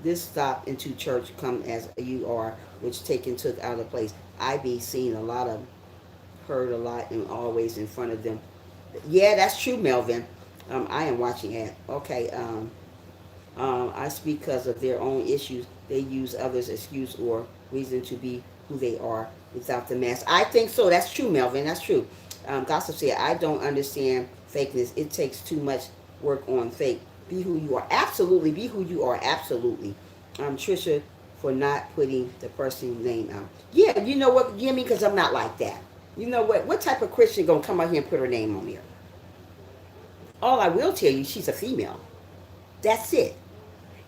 This stop into church come as you are, which taken took out of place. I be seen a lot of, heard a lot, and always in front of them. Yeah, that's true, Melvin. I am watching it. Okay. I speak because of their own issues. They use others' excuse or reason to be who they are without the mask. I think so. That's true, Melvin. That's true. Gossip said, I don't understand fakeness. It takes too much work on fake. Be who you are. Absolutely. Be who you are. Absolutely. Trisha, for not putting the person's name out. Yeah, you know what, Jimmy? Because I'm not like that. You know what? What type of Christian going to come out here and put her name on here? All I will tell you, she's a female. That's it.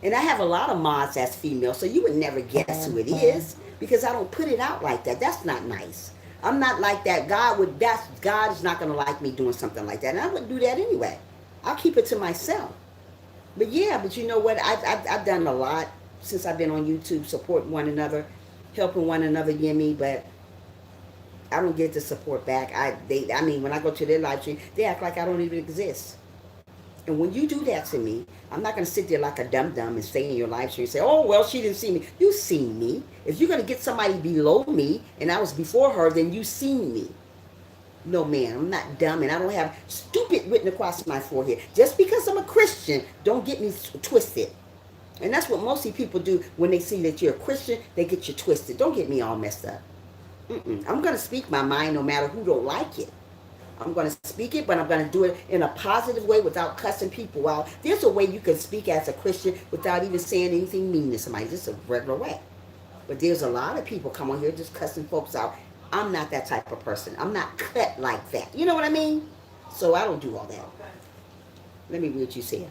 And I have a lot of mods that's female, so you would never guess who it is because I don't put it out like that. That's not nice. I'm not like that. God is not going to like me doing something like that, and I wouldn't do that anyway. I'll keep it to myself. But yeah, but you know what? I've done a lot since I've been on YouTube, supporting one another, helping one another, Yemi. But I don't get the support back. I mean, when I go to their live stream, they act like I don't even exist. And when you do that to me, I'm not going to sit there like a dum-dum and stay in your live stream and say, oh, well, she didn't see me. You seen me. If you're going to get somebody below me and I was before her, then you seen me. No, man, I'm not dumb and I don't have stupid written across my forehead. Just because I'm a Christian, don't get me twisted. And that's what mostly people do when they see that you're a Christian, they get you twisted. Don't get me all messed up. I'm going to speak my mind no matter who don't like it. I'm going to speak it, but I'm going to do it in a positive way without cussing people out. There's a way you can speak as a Christian without even saying anything mean to somebody, just a regular way. But there's a lot of people come on here just cussing folks out. I'm not that type of person. I'm not cut like that. You know what I mean? So I don't do all that. Let me read what you said.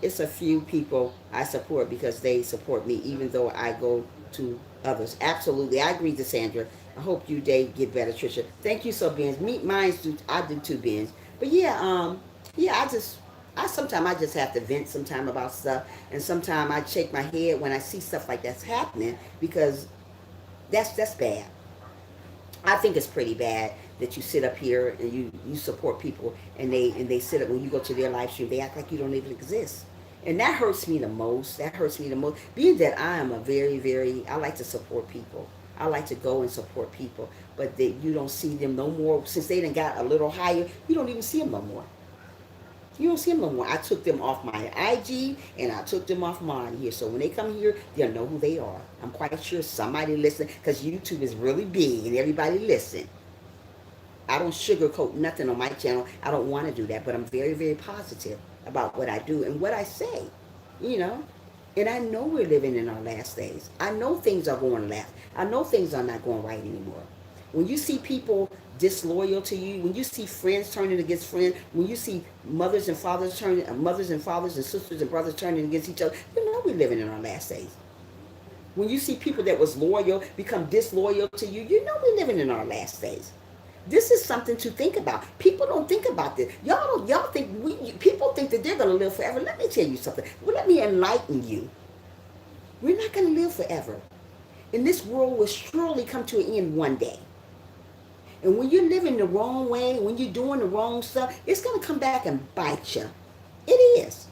It's a few people I support because they support me, even though I go to others. Absolutely. I agree with Sandra. I hope you day get better, Trisha. Thank you so, Benz. Meet mine, I do too, Benz. But yeah, I sometimes I just have to vent sometime about stuff, and sometimes I shake my head when I see stuff like that's happening because that's bad. I think it's pretty bad that you sit up here and you support people and they sit up when you go to their live stream, they act like you don't even exist. And that hurts me the most. That hurts me the most. Being that I am a I like to support people. I like to go and support people. But you don't see them no more. Since they done got a little higher, you don't even see them no more. You don't see them no more. I took them off my IG and I took them off mine here. So when they come here, they'll know who they are. I'm quite sure somebody listen because YouTube is really big and everybody listen. I don't sugarcoat nothing on my channel. I don't want to do that, but I'm very, very positive about what I do and what I say, you know. And I know we're living in our last days. I know things are going left. I know things are not going right anymore. When you see people disloyal to you, when you see friends turning against friends, when you see mothers and fathers and sisters and brothers turning against each other, you know we're living in our last days. When you see people that was loyal become disloyal to you, you know we're living in our last days. This is something to think about. People don't think about this. Y'all think people think that they're going to live forever. Let me tell you something. Well, let me enlighten you. We're not going to live forever. And this world will surely come to an end one day. And when you're living the wrong way, when you're doing the wrong stuff, it's going to come back and bite you. It is.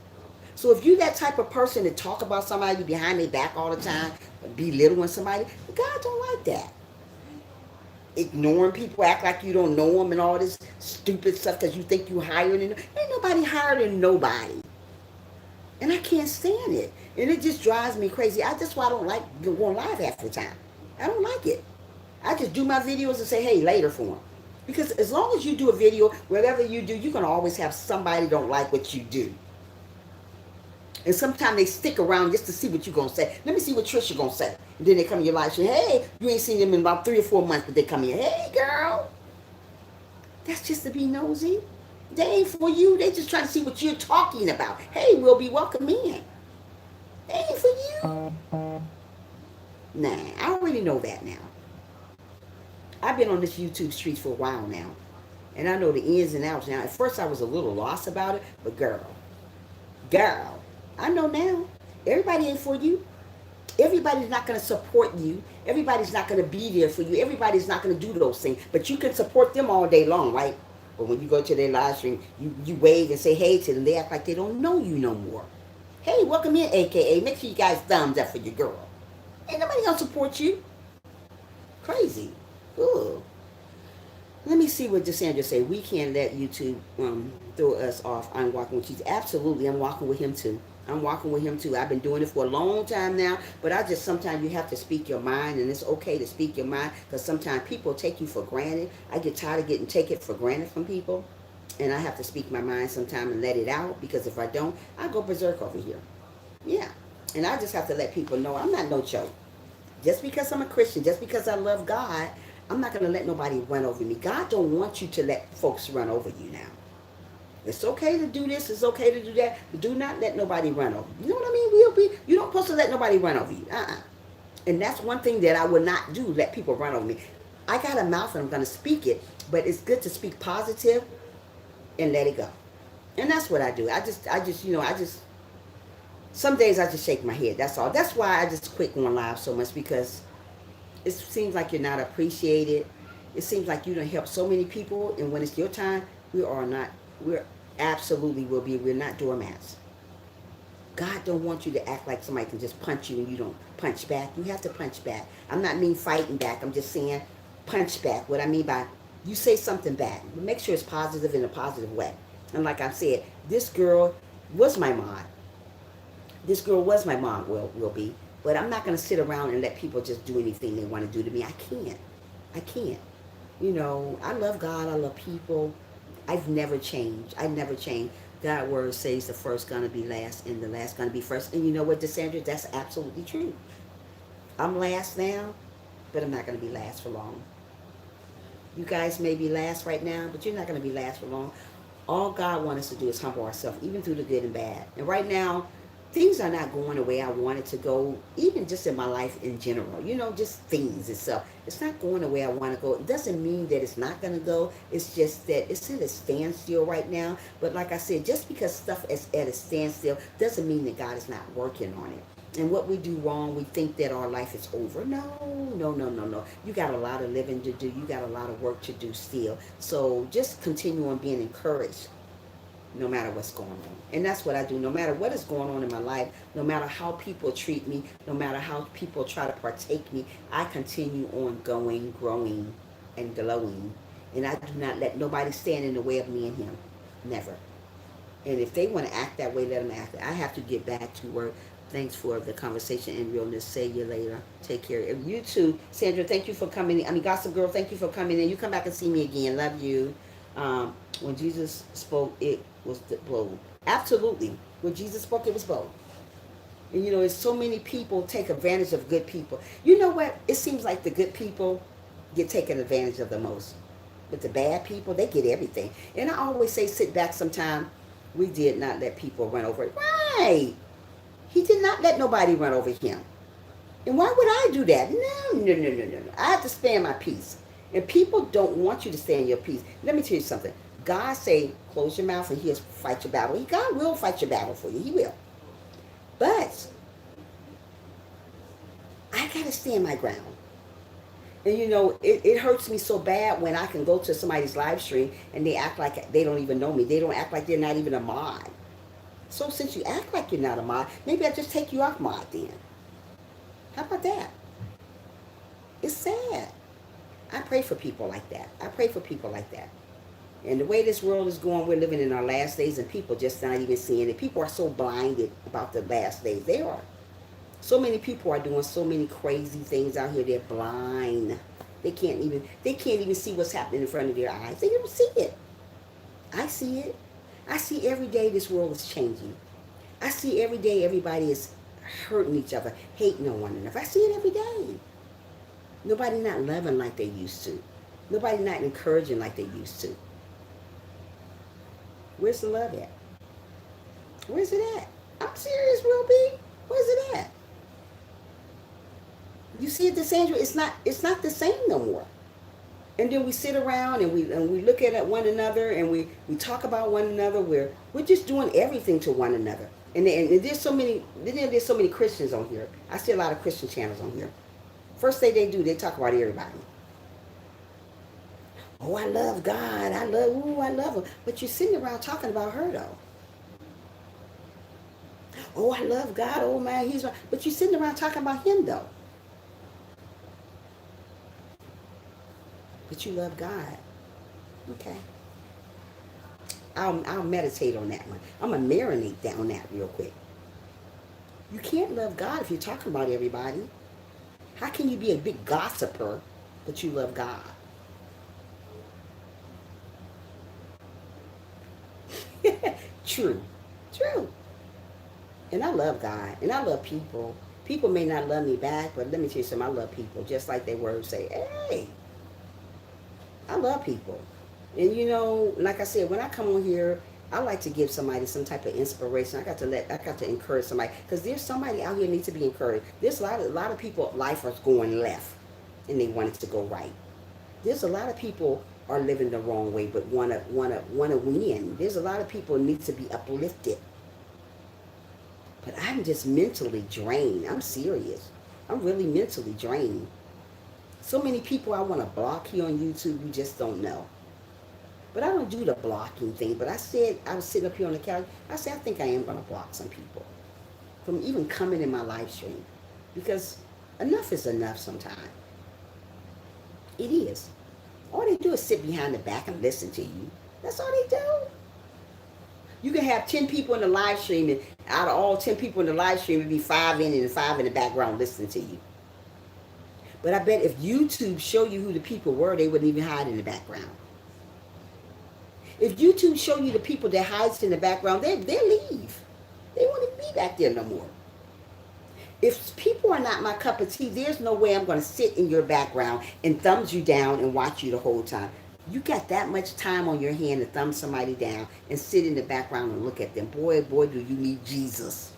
So if you that type of person to talk about somebody behind their back all the time, belittling somebody, God don't like that. Ignoring people, act like you don't know them, and all this stupid stuff because you think you higher than them. Ain't nobody higher than nobody. And I can't stand it. And it just drives me crazy. That's why I don't like going live half the time. I don't like it. I just do my videos and say, hey, later for them. Because as long as you do a video, whatever you do, you're going to always have somebody don't like what you do. And sometimes they stick around just to see what you're going to say. Let me see what Trisha going to say. And then they come in your life and say, hey, you ain't seen them in about 3 or 4 months, but they come in, hey, girl. That's just to be nosy. They ain't for you. They just trying to see what you're talking about. Hey, we'll be welcome in. They ain't for you. Nah, I already know that now. I've been on this YouTube street for a while now. And I know the ins and outs now. At first I was a little lost about it, but girl, I know now. Everybody ain't for you. Everybody's not going to support you. Everybody's not going to be there for you. Everybody's not going to do those things. But you can support them all day long, right? But when you go to their live stream, you wave and say hey to them. They act like they don't know you no more. Hey, welcome in, AKA. Make sure you guys thumbs up for your girl. Ain't nobody going to support you. Crazy. Ugh. Let me see what Cassandra say. We can't let YouTube throw us off. I'm walking with Jesus. Absolutely, I'm walking with him too. I'm walking with him too. I've been doing it for a long time now, but I just sometimes you have to speak your mind, and it's okay to speak your mind because sometimes people take you for granted. I get tired of getting taken for granted from people, and I have to speak my mind sometimes and let it out because if I don't, I go berserk over here. Yeah, and I just have to let people know I'm not no joke. Just because I'm a Christian, just because I love God, I'm not going to let nobody run over me. God don't want you to let folks run over you now. It's okay to do this. It's okay to do that. But do not let nobody run over you. You know what I mean? You don't supposed to let nobody run over you. And that's one thing that I would not do, let people run over me. I got a mouth and I'm going to speak it. But it's good to speak positive and let it go. And that's what I do. I just, some days I just shake my head. That's all. That's why I just quit going live so much because it seems like you're not appreciated. It seems like you don't help so many people, and when it's your time, we're absolutely will be, we're not doormats. God don't want you to act like somebody can just punch you and you don't punch back. You have to punch back. I'm not mean fighting back. I'm just saying punch back. What I mean by you say something back, but make sure it's positive in a positive way. And like I said, this girl was my mom. This girl was my mom, will be. But I'm not going to sit around and let people just do anything they want to do to me. I can't. You know, I love God. I love people. I've never changed. I never changed. God's word says the first going to be last and the last going to be first. And you know what, Cassandra? That's absolutely true. I'm last now, but I'm not going to be last for long. You guys may be last right now, but you're not going to be last for long. All God wants us to do is humble ourselves, even through the good and bad. And right now, things are not going the way I want it to go, even just in my life in general. You know, just things itself. It's not going the way I want to go. It doesn't mean that it's not going to go. It's just that it's at a standstill right now. But like I said, just because stuff is at a standstill doesn't mean that God is not working on it. And what we do wrong, we think that our life is over. No. You got a lot of living to do. You got a lot of work to do still. So just continue on being encouraged no matter what's going on. And that's what I do. No matter what is going on in my life, no matter how people treat me, no matter how people try to partake me, I continue on going, growing, and glowing. And I do not let nobody stand in the way of me and him. Never. And if they want to act that way, let them act. I have to get back to work. Thanks for the conversation and realness. See you later. Take care. You too. Sandra, thank you for coming in. Gossip Girl, thank you for coming in. You come back and see me again. Love you. When Jesus spoke, it was bold. Absolutely. When Jesus spoke, it was bold. And you know, there's so many people take advantage of good people. You know what? It seems like the good people get taken advantage of the most. But the bad people, they get everything. And I always say, sit back sometime. We did not let people run over it. Right. He did not let nobody run over him. And why would I do that? No. I have to stand my peace. And people don't want you to stand your peace. Let me tell you something. God say, close your mouth and he'll fight your battle. God will fight your battle for you. He will. But I got to stand my ground. And you know, it hurts me so bad when I can go to somebody's live stream and they act like they don't even know me. They don't act like they're not even a mod. So since you act like you're not a mod, maybe I just take you off mod then. How about that? It's sad. I pray for people like that. I pray for people like that. And the way this world is going, we're living in our last days, and people just not even seeing it. People are so blinded about the last days. They are. So many people are doing so many crazy things out here. They're blind. They can't even see what's happening in front of their eyes. They don't see it. I see it. I see every day this world is changing. I see every day everybody is hurting each other, hating on one another. I see it every day. Nobody not loving like they used to. Nobody not encouraging like they used to. Where's the love at? Where's it at? I'm serious, Will B. Where's it at? You see it, Sandra? It's not the same no more. And then we sit around and we look at one another and we talk about one another. We're just doing everything to one another. And there's so many Christians on here. I see a lot of Christian channels on here. First thing they talk about everybody. Oh, I love God. I love him. But you're sitting around talking about her though. Oh, I love God. Oh man, he's right. But you're sitting around talking about him though. But you love God. Okay. I'll meditate on that one. I'm going to marinate down that real quick. You can't love God if you're talking about everybody. How can you be a big gossiper, but you love God? True. True. And I love God. And I love people. People may not love me back, but let me tell you something. I love people. Just like they word say, hey, I love people. And you know, like I said, when I come on here, I like to give somebody some type of inspiration. I got to encourage somebody, because there's somebody out here needs to be encouraged. There's a lot of people, life is going left and they want it to go right. There's a lot of people are living the wrong way but wanna win. There's a lot of people need to be uplifted. But I'm just mentally drained. I'm serious. I'm really mentally drained. So many people I want to block here on YouTube, you just don't know. But I don't do the blocking thing. But I said, I was sitting up here on the couch, I said, I think I am going to block some people from even coming in my live stream. Because enough is enough sometimes. It is. All they do is sit behind the back and listen to you. That's all they do. You can have 10 people in the live stream, and out of all 10 people in the live stream, it'd be 5 in and 5 in the background listening to you. But I bet if YouTube show you who the people were, they wouldn't even hide in the background. If YouTube show you the people that hides in the background, they'll leave. They won't even be back there no more. If people are not my cup of tea, there's no way I'm going to sit in your background and thumbs you down and watch you the whole time. You got that much time on your hand to thumb somebody down and sit in the background and look at them. Boy, boy, do you need Jesus.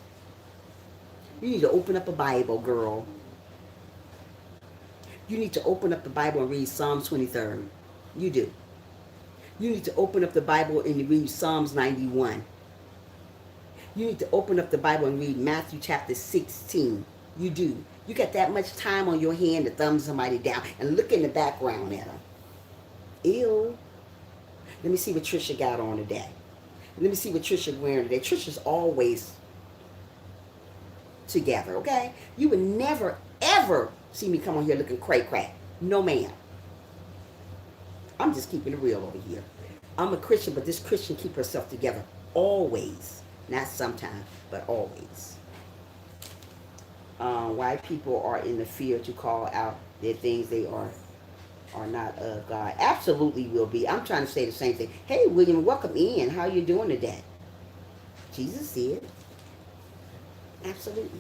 You need to open up a Bible, girl. You need to open up the Bible and read Psalms 23. You do. You need to open up the Bible and read Psalms 91. You need to open up the Bible and read Matthew chapter 16. You do. You got that much time on your hand to thumb somebody down and look in the background at them. Ew. Let me see what Trisha got on today. Let me see what Trisha wearing today. Trisha's always together, okay? You would never, ever see me come on here looking cray-cray. No, ma'am. I'm just keeping it real over here. I'm a Christian, but this Christian keep herself together always. Not sometimes, but always. Why people are in the fear to call out their things they are not of God. Absolutely will be. I'm trying to say the same thing. Hey, William, welcome in. How you doing today? Jesus did. Absolutely.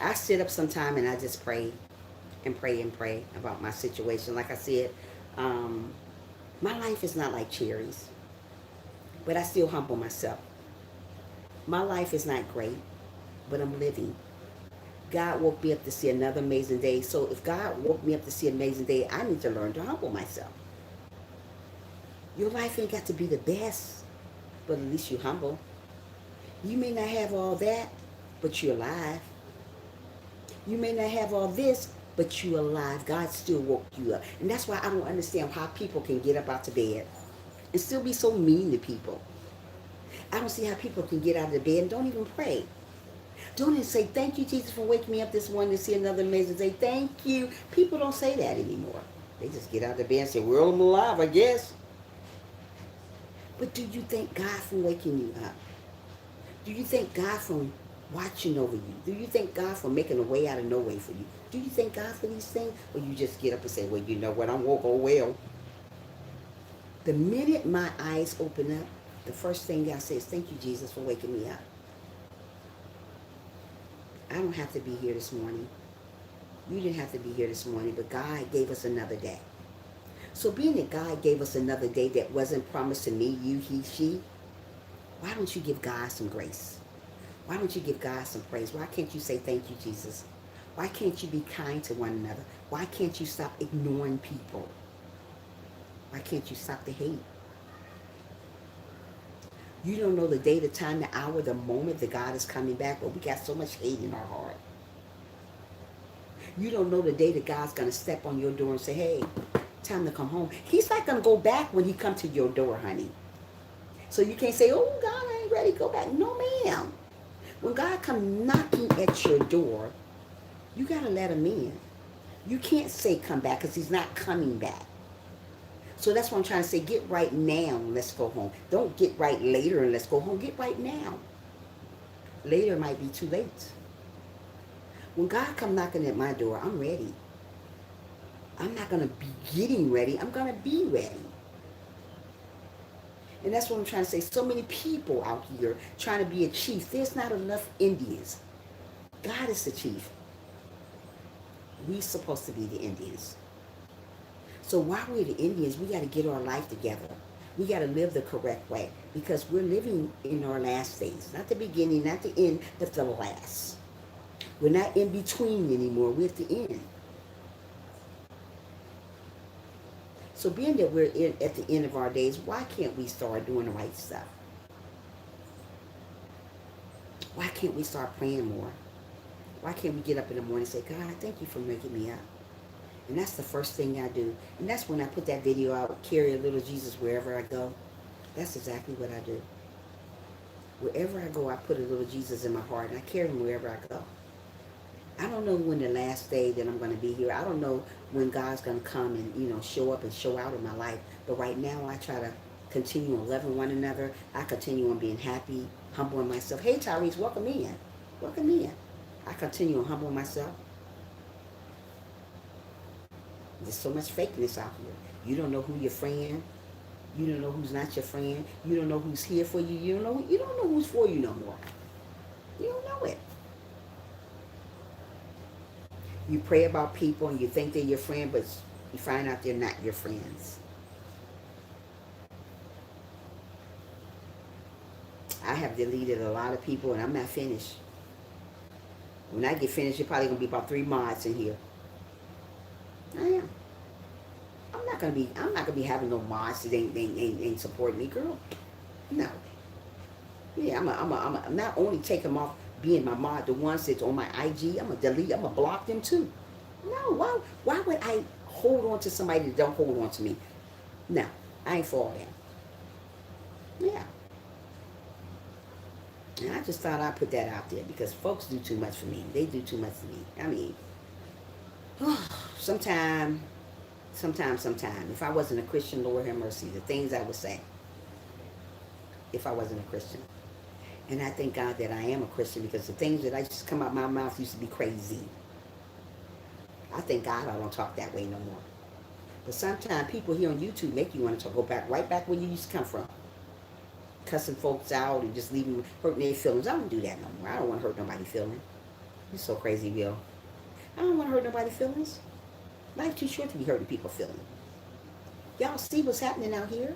I sit up sometime and I just pray and pray and pray about my situation. Like I said, my life is not like cherries, but I still humble myself. My life is not great, but I'm living. God woke me up to see another amazing day. So if God woke me up to see an amazing day, I need to learn to humble myself. Your life ain't got to be the best, but at least you humble. You may not have all that, but you're alive. You may not have all this, but you're alive. God still woke you up. And that's why I don't understand how people can get up out of bed and still be so mean to people. I don't see how people can get out of the bed and don't even pray. Don't even say, thank you, Jesus, for waking me up this morning to see another amazing day. Thank you. People don't say that anymore. They just get out of the bed and say, well, I'm alive, I guess. But do you thank God for waking you up? Do you thank God for watching over you? Do you thank God for making a way out of no way for you? Do you thank God for these things? Or you just get up and say, well, you know what, I'm woke, oh well. The minute my eyes open up, the first thing I say is, thank you, Jesus, for waking me up. I don't have to be here this morning. You didn't have to be here this morning, but God gave us another day. So being that God gave us another day that wasn't promised to me, you, he, she, why don't you give God some grace? Why don't you give God some praise? Why can't you say thank you, Jesus? Why can't you be kind to one another? Why can't you stop ignoring people? Why can't you stop the hate? You don't know the day, the time, the hour, the moment that God is coming back, but we got so much hate in our heart. You don't know the day that God's going to step on your door and say, hey, time to come home. He's not going to go back when he comes to your door, honey. So you can't say, oh, God, I ain't ready to go back. No, ma'am. When God comes knocking at your door, you got to let him in. You can't say come back because he's not coming back. So that's what I'm trying to say. Get right now and let's go home. Don't get right later and let's go home. Get right now. Later might be too late. When God come knocking at my door, I'm ready. I'm not going to be getting ready. I'm going to be ready. And that's what I'm trying to say. So many people out here trying to be a chief. There's not enough Indians. God is the chief. We're supposed to be the Indians. So while we're the Indians, we got to get our life together. We got to live the correct way because we're living in our last days. Not the beginning, not the end, but the last. We're not in between anymore. We're at the end. So being that we're at the end of our days, why can't we start doing the right stuff? Why can't we start praying more? Why can't we get up in the morning and say, God, thank you for making me up? And that's the first thing I do. And that's when I put that video out, carry a little Jesus wherever I go. That's exactly what I do. Wherever I go, I put a little Jesus in my heart, and I carry him wherever I go. I don't know when the last day that I'm going to be here. I don't know when God's going to come and, show up and show out in my life. But right now, I try to continue on loving one another. I continue on being happy, humbling myself. Hey, Tyrese, welcome in. Welcome in. I continue on humbling myself. There's so much fakeness out here. You don't know who your friend. You don't know who's not your friend. You don't know who's here for you. You don't know who's for you no more. You don't know it. You pray about people and you think they're your friend, but you find out they're not your friends. I have deleted a lot of people and I'm not finished. When I get finished, you're probably going to be about 3 mods in here. I am. I'm not gonna be having no mods that ain't supporting me, girl. No. Yeah, I'm not only take them off being my mod, the ones that's on my IG, I'm gonna delete, I'm gonna block them too. No, why would I hold on to somebody that don't hold on to me? No, I ain't for that. Yeah. And I just thought I'd put that out there because folks do too much for me. They do too much for me. I mean, sometime. If I wasn't a Christian, Lord have mercy, the things I would say if I wasn't a Christian. And I thank God that I am a Christian because the things that I just come out my mouth used to be crazy. I thank God I don't talk that way no more. But sometimes people here on YouTube make you want to go back, right back where you used to come from. Cussing folks out and just leaving, hurting their feelings. I don't do that no more. I don't want to hurt nobody's feelings. You're so crazy, Bill. I don't want to hurt nobody's feelings. Life's too short to be hurting people's feelings. Y'all see what's happening out here?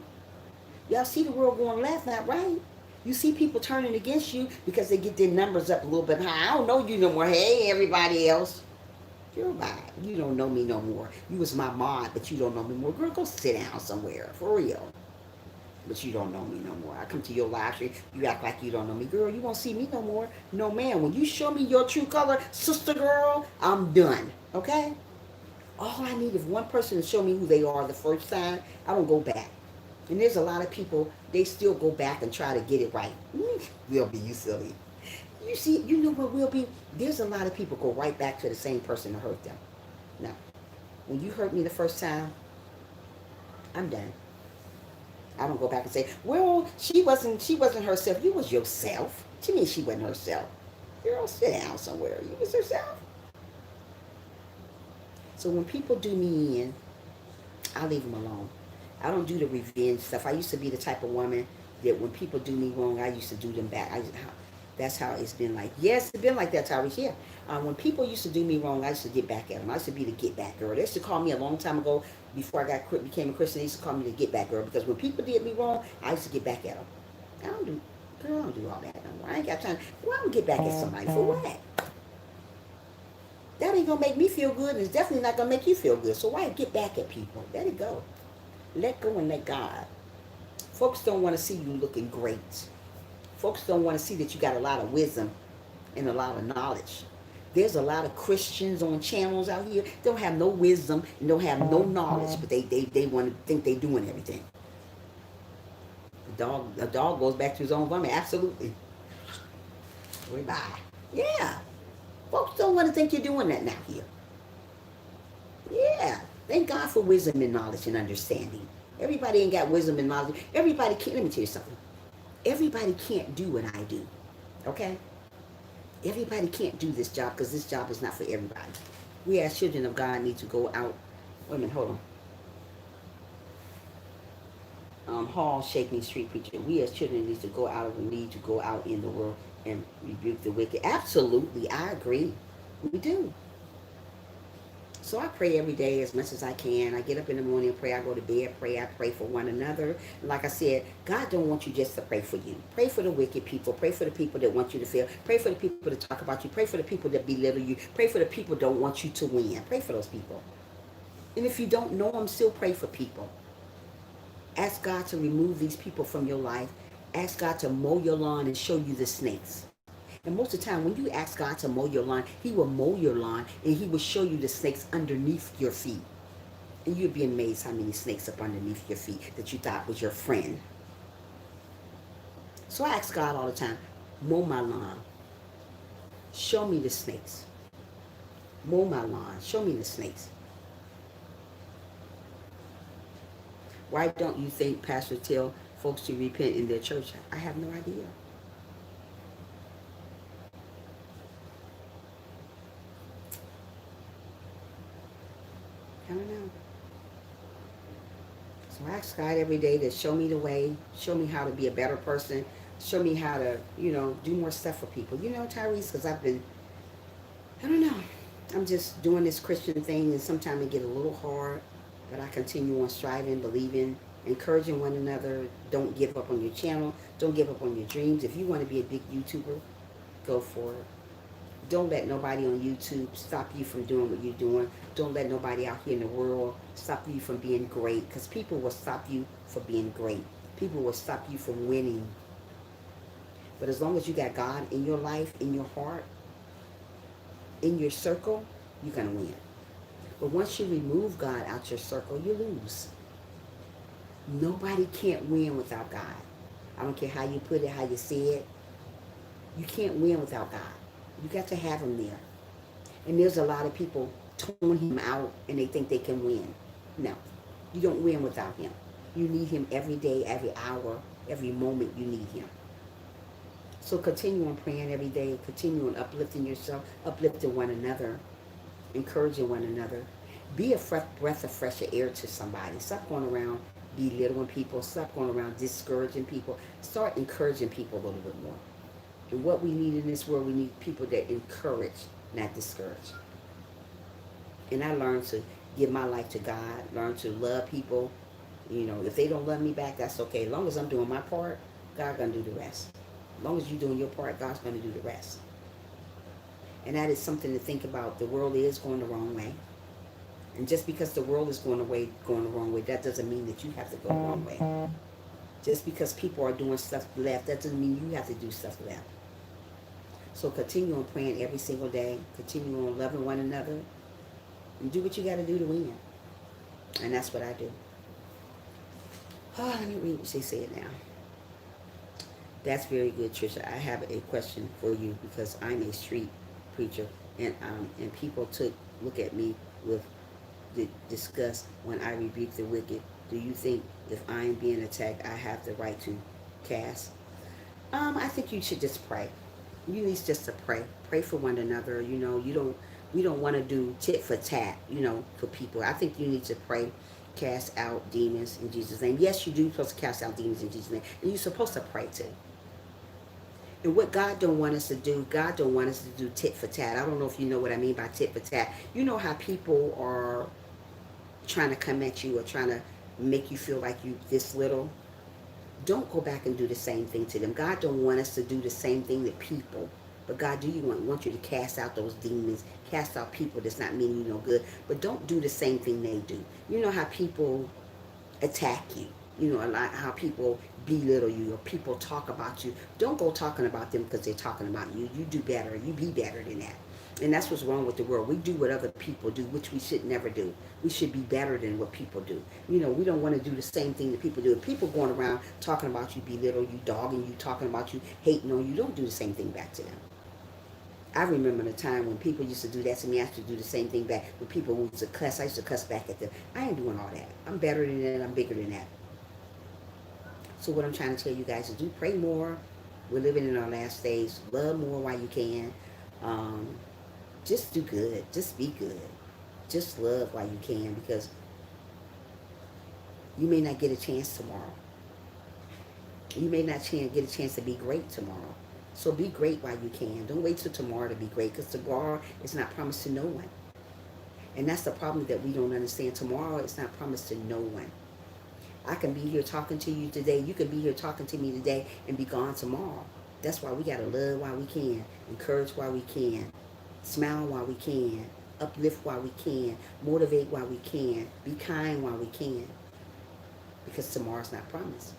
Y'all see the world going left, not right. You see people turning against you because they get their numbers up a little bit high. I don't know you no more. Hey, everybody else. You're bad. You don't know me no more. You was my mod, but you don't know me more. Girl, go sit down somewhere. For real. But you don't know me no more. I come to your live stream. You act like you don't know me. Girl, you won't see me no more. No, man. When you show me your true color, sister girl, I'm done. Okay? All I need is one person to show me who they are the first time. I don't go back. And there's a lot of people, they still go back and try to get it right. Will be, you silly. You see, you know what will be? There's a lot of people go right back to the same person that hurt them. Now, when you hurt me the first time, I'm done. I don't go back and say, well, she wasn't herself. You was yourself. What you mean she wasn't herself? Girl, sit down somewhere. You was herself. So when people do me in, I leave them alone. I don't do the revenge stuff. I used to be the type of woman that when people do me wrong, I used to do them back. That's how it's been like. Yes, it's been like that, Tyrese. Yeah. When people used to do me wrong, I used to get back at them. I used to be the get back girl. They used to call me a long time ago before became a Christian. They used to call me the get back girl because when people did me wrong, I used to get back at them. I don't do all that no more. I ain't got time. Why don't get back at somebody for what? That ain't gonna make me feel good, and it's definitely not gonna make you feel good. So why get back at people? Let it go. Let go and let God. Folks don't want to see you looking great. Folks don't want to see that you got a lot of wisdom and a lot of knowledge. There's a lot of Christians on channels out here. They don't have no wisdom and don't have no knowledge, but they want to think they're doing everything. The dog goes back to his own vomit. Absolutely. Bye. Yeah. Folks don't want to think you're doing that now here. Yeah. Thank God for wisdom and knowledge and understanding. Everybody ain't got wisdom and knowledge. Everybody can't. Let me tell you something. Everybody can't do what I do. Okay? Everybody can't do this job because this job is not for everybody. We as children of God need to go out. Wait a minute, hold on. Hall shaking street preacher. We as children need to go out. We need to go out in the world and rebuke the wicked. Absolutely, I agree. We do. So I pray every day as much as I can. I get up in the morning and pray. I go to bed, pray. I pray for one another. Like I said, God don't want you just to pray for you. Pray for the wicked people. Pray for the people that want you to fail. Pray for the people that talk about you. Pray for the people that belittle you. Pray for the people that don't want you to win. Pray for those people. And if you don't know them, still pray for people. Ask God to remove these people from your life. Ask God to mow your lawn and show you the snakes. And most of the time, when you ask God to mow your lawn, he will mow your lawn and he will show you the snakes underneath your feet. And you'd be amazed how many snakes up underneath your feet that you thought was your friend. So I ask God all the time, mow my lawn. Show me the snakes. Mow my lawn. Show me the snakes. Why don't you think pastors tell folks to repent in their church? I have no idea. I don't know. So I ask God every day to show me the way, show me how to be a better person, show me how to, do more stuff for people. Tyrese, because I don't know. I'm just doing this Christian thing, and sometimes it get a little hard, but I continue on striving, believing, encouraging one another. Don't give up on your channel. Don't give up on your dreams. If you want to be a big YouTuber, go for it. Don't let nobody on YouTube stop you from doing what you're doing. Don't let nobody out here in the world stop you from being great, because people will stop you from being great. People will stop you from winning. But as long as you got God in your life, in your heart, in your circle, you're going to win. But once you remove God out your circle, you lose. Nobody can't win without God. I don't care how you put it, how you say it. You can't win without God. You got to have him there. And there's a lot of people tone him out and they think they can win. No, you don't win without him. You need him every day, every hour, every moment you need him. So continue on praying every day. Continue on uplifting yourself, uplifting one another, encouraging one another. Be a breath of fresh air to somebody. Stop going around belittling people. Stop going around discouraging people. Start encouraging people a little bit more. And what we need in this world, we need people that encourage, not discourage. And I learned to give my life to God, learn to love people. If they don't love me back, that's okay. As long as I'm doing my part, God's going to do the rest. As long as you're doing your part, God's going to do the rest. And that is something to think about. The world is going the wrong way. And just because the world is going the wrong way, that doesn't mean that you have to go the wrong way. Just because people are doing stuff left, that doesn't mean you have to do stuff left. So continue on praying every single day. Continue on loving one another. And do what you got to do to win. And that's what I do. Oh, let me read what she said now. That's very good, Trisha. I have a question for you because I'm a street preacher, and people look at me with disgust when I rebuke the wicked. Do you think if I'm being attacked, I have the right to cast? I think you should just pray. You need just to pray. Pray for one another. We don't want to do tit for tat, for people. I think you need to pray, cast out demons in Jesus' name. Yes, you do supposed to cast out demons in Jesus' name. And you're supposed to pray too. And what God don't want us to do, God don't want us to do tit for tat. I don't know if you know what I mean by tit for tat. You know how people are trying to come at you or trying to make you feel like you this little? Don't go back and do the same thing to them. God don't want us to do the same thing to people. But God want you to cast out those demons, cast out people that's not meaning you no good. But don't do the same thing they do. You know how people attack you. You know, a lot how people belittle you or people talk about you. Don't go talking about them because they're talking about you. You do better. You be better than that. And that's what's wrong with the world. We do what other people do, which we should never do. We should be better than what people do. We don't want to do the same thing that people do. If people going around talking about you, belittle you, dogging you, talking about you, hating on you, don't do the same thing back to them. I remember the time when people used to do that to me. I used to do the same thing back. When people used to cuss, I used to cuss back at them. I ain't doing all that. I'm better than that. I'm bigger than that. So what I'm trying to tell you guys is do pray more. We're living in our last days. Love more while you can. Um, just do good. Just be good. Just love while you can, because you may not get a chance tomorrow. You may not get a chance to be great tomorrow. So be great while you can. Don't wait till tomorrow to be great, because tomorrow is not promised to no one. And that's the problem that we don't understand. Tomorrow is not promised to no one. I can be here talking to you today. You can be here talking to me today and be gone tomorrow. That's why we got to love while we can, encourage while we can, smile while we can, uplift while we can, motivate while we can, be kind while we can, because tomorrow's not promised.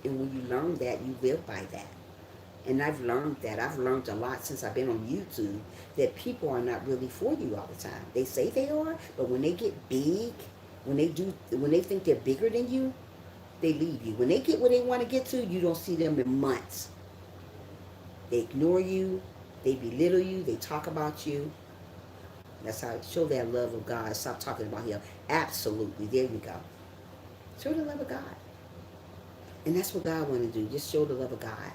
And when you learn that, you live by that. And I've learned that. I've learned a lot since I've been on YouTube, that people are not really for you all the time. They say they are, but when they get big, when they think they're bigger than you, they leave you. When they get where they want to get to, you don't see them in months. They ignore you, they belittle you, they talk about you. That's how show that love of God. Stop talking about him. Absolutely. There you go. Show the love of God. And that's what God want to do. Just show the love of God.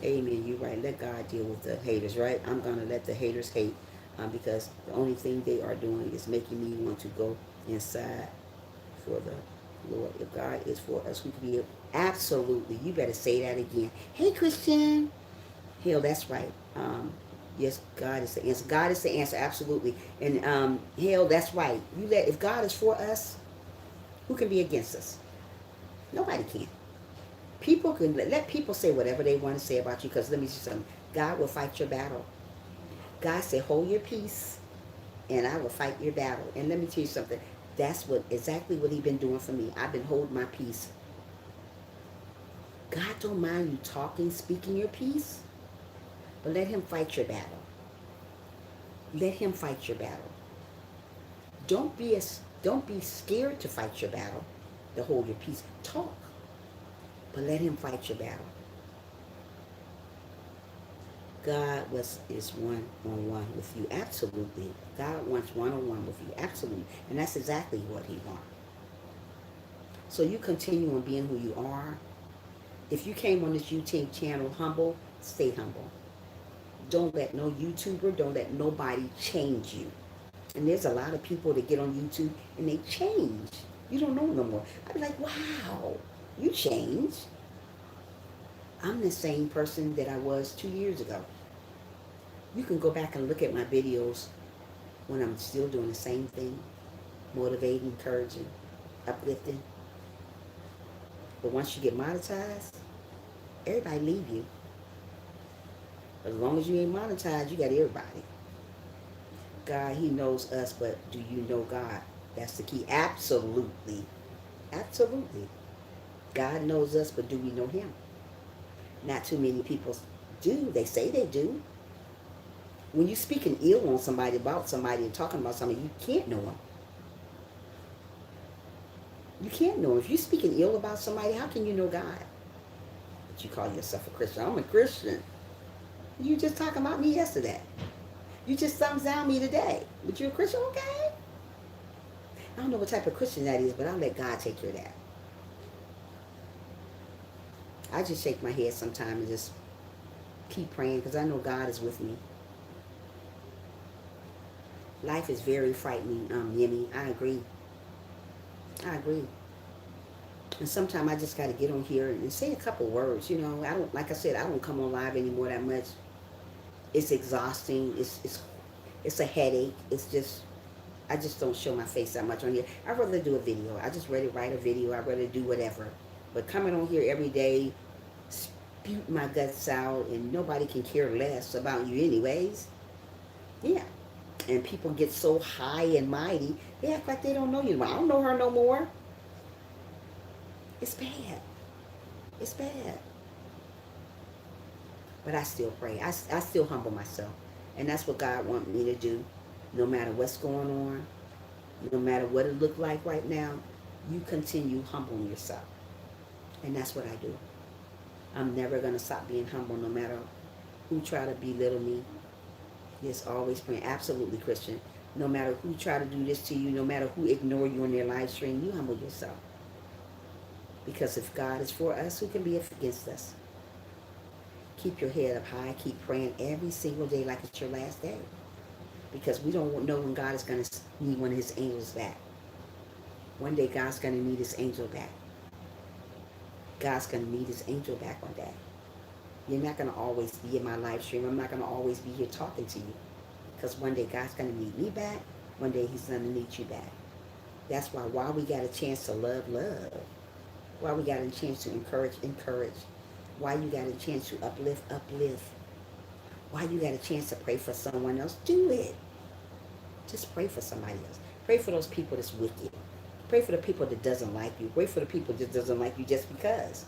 Amen. You're right. Let God deal with the haters, right? I'm going to let the haters hate, because the only thing they are doing is making me want to go inside for the Lord. If God is for us, we can be absolutely. You better say that again. Hey, Christian. Hell, that's right. Yes, God is the answer. God is the answer, absolutely. And hell, that's right. If God is for us, who can be against us? Nobody can. People can let people say whatever they want to say about you, because let me say something. God will fight your battle. God said, hold your peace, and I will fight your battle. And let me tell you something. That's exactly what He's been doing for me. I've been holding my peace. God don't mind you talking, speaking your peace, but let Him fight your battle. Let Him fight your battle. Don't be scared to fight your battle, to hold your peace. Talk, but let Him fight your battle. God is one-on-one with you, absolutely. God wants one-on-one with you, absolutely. And that's exactly what He wants. So you continue on being who you are. If you came on this YouTube channel humble, stay humble. Don't let no YouTuber, don't let nobody change you. And there's a lot of people that get on YouTube and they change. You don't know no more. I'd be like, wow, you changed. I'm the same person that I was 2 years ago. You can go back and look at my videos when I'm still doing the same thing, motivating, encouraging, uplifting. But once you get monetized, everybody leave you. As long as you ain't monetized, you got everybody. God, He knows us, but do you know God? That's the key. Absolutely. Absolutely. God knows us, but do we know Him? Not too many people do. They say they do. When you're speaking ill on somebody, about somebody, and talking about somebody, you can't know them. You can't know. If you're speaking ill about somebody, how can you know God? But you call yourself a Christian. I'm a Christian. You just talking about me yesterday. You just thumbs down me today. But you're a Christian, okay? I don't know what type of Christian that is, but I'll let God take care of that. I just shake my head sometimes and just keep praying because I know God is with me. Life is very frightening, Yemi. I agree. I agree. And sometimes I just got to get on here and say a couple words. You know, I don't, like I said, I don't come on live anymore that much. It's exhausting. It's a headache. It's just, I just don't show my face that much on here. I'd rather do a video. I just rather write a video. I'd rather do whatever. But coming on here every day, spewing my guts out, and nobody can care less about you anyways. Yeah. And people get so high and mighty, they act like they don't know you. I don't know her no more. It's bad. It's bad. But I still pray. I still humble myself. And that's what God wants me to do. No matter what's going on, no matter what it look like right now, you continue humbling yourself. And that's what I do. I'm never going to stop being humble no matter who try to belittle me. Just always praying. Absolutely, Christian. No matter who try to do this to you, no matter who ignore you on their live stream, you humble yourself. Because if God is for us, who can be against us? Keep your head up high. Keep praying every single day like it's your last day. Because we don't know when God is going to need one of his angels back. One day God's going to need his angel back. God's going to need his angel back one day. You're not going to always be in my live stream. I'm not going to always be here talking to you. Because one day God's going to need me back. One day he's going to need you back. That's why while we got a chance to love, while we got a chance to encourage, while you got a chance to uplift, while you got a chance to pray for someone else, do it. Just pray for somebody else. Pray for those people that's wicked. Pray for the people that doesn't like you. Pray for the people that doesn't like you just because.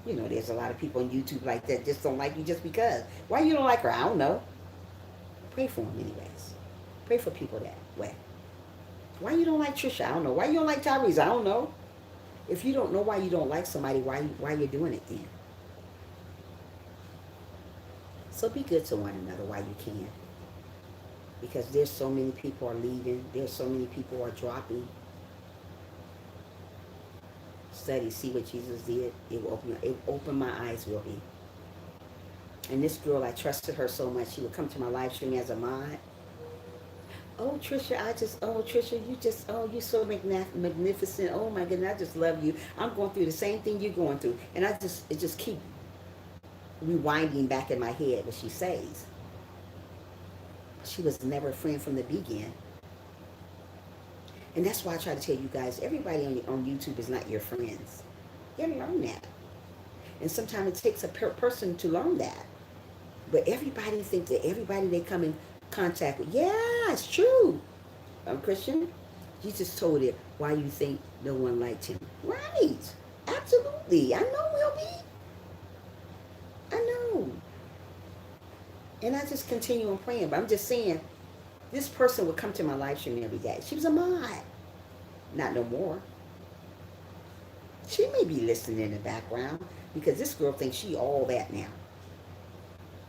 You know, there's a lot of people on YouTube like that just don't like you just because. Why you don't like her? I don't know. Pray for them anyways. Pray for people that way. Why you don't like Trisha? I don't know. Why you don't like Tyrese? I don't know. If you don't know why you don't like somebody, why you're doing it then? So be good to one another while you can. Because there's so many people are leaving. There's so many people are dropping. Study, see what Jesus did. It will open my eyes, will be. And this girl, I trusted her so much. She would come to my live stream as a mod. Oh, Trisha, you're so magnificent. Oh my goodness, I just love you. I'm going through the same thing you're going through. And it just keep rewinding back in my head what she says. She was never a friend from the beginning. And that's why I try to tell you guys, everybody on YouTube is not your friends. You gotta learn that. And sometimes it takes a person to learn that. But everybody thinks that everybody they come in contact with, yeah, it's true. Christian, Jesus told it, why you think no one liked him. Right. Absolutely. I know, Will be. I know. And I just continue on praying. But I'm just saying, this person would come to my live stream every day. She was a mod. Not no more. She may be listening in the background because this girl thinks she all that now.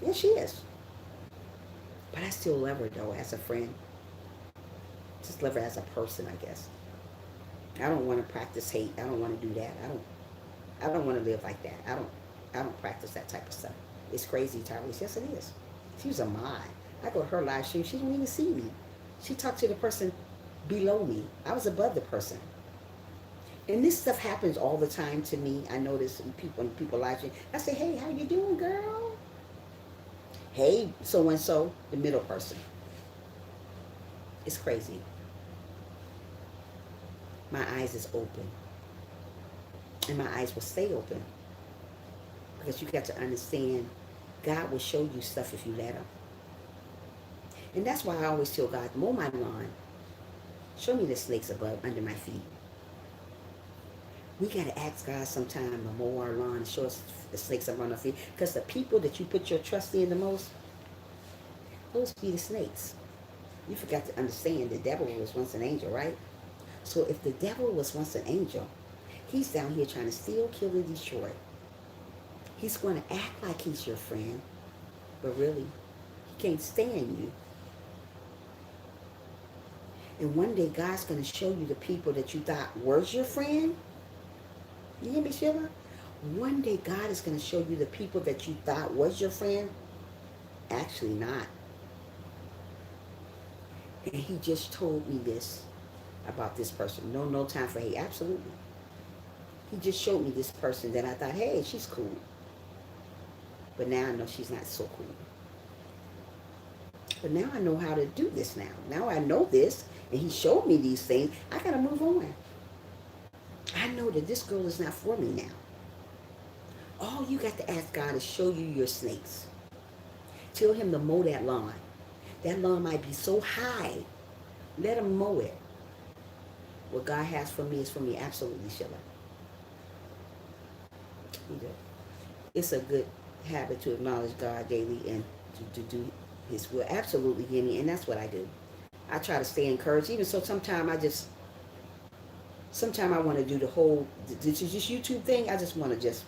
Yeah, she is. But I still love her though as a friend. Just love her as a person, I guess. I don't want to practice hate. I don't want to do that. I don't want to live like that. I don't practice that type of stuff. It's crazy, Tyrese. Yes, it is. She was a mod. I go to her live stream. She don't even see me. She talked to the person below me. I was above the person. And this stuff happens all the time to me. I notice when people live stream. I say, hey, how you doing, girl? Hey, so-and-so, the middle person. It's crazy. My eyes is open. And my eyes will stay open. Because you got to understand, God will show you stuff if you let him. And that's why I always tell God, mow my lawn. Show me the snakes above, under my feet. We got to ask God sometime to mow our lawn and show us the snakes up on our feet. Because the people that you put your trust in the most, those be the snakes. You forgot to understand the devil was once an angel, right? So if the devil was once an angel, he's down here trying to steal, kill, and destroy. He's going to act like he's your friend, but really, he can't stand you. And one day, God's going to show you the people that you thought was your friend. You hear me, Sheila? One day, God is going to show you the people that you thought was your friend. Actually not. And he just told me this about this person. No time for hate. Absolutely. He just showed me this person that I thought, hey, she's cool. But now I know she's not so cool. But now I know how to do this now. Now I know this, and he showed me these things. I got to move on. I know that this girl is not for me now. All you got to ask God is show you your snakes. Tell him to mow that lawn. That lawn might be so high. Let him mow it. What God has for me is for me. Absolutely, Sheila. He does. It's a good habit to acknowledge God daily and to do his will. Absolutely, Henny. And that's what I do. I try to stay encouraged. Even so, sometimes I want to do the whole, this YouTube thing. I just want to just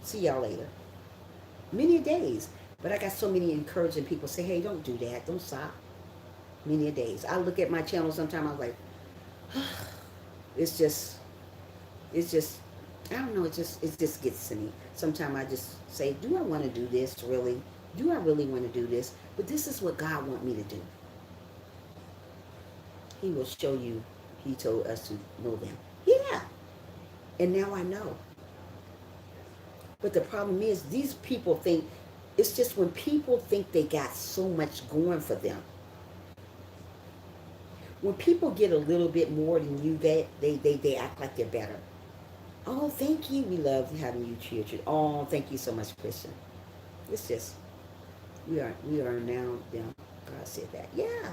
see y'all later. Many days. But I got so many encouraging people say, hey, don't do that. Don't stop. Many days. I look at my channel sometimes, I was like, it's just, I don't know, it just gets to me. Sometimes I just say, do I want to do this really? Do I really want to do this? But this is what God wants me to do. He will show you. He told us to know them. Yeah. And now I know. But the problem is, these people think, it's just when people think they got so much going for them. When people get a little bit more than you get, they act like they're better. Oh, thank you. We love having you children. Oh, thank you so much, Christian. It's just, we are now, God said that. Yeah.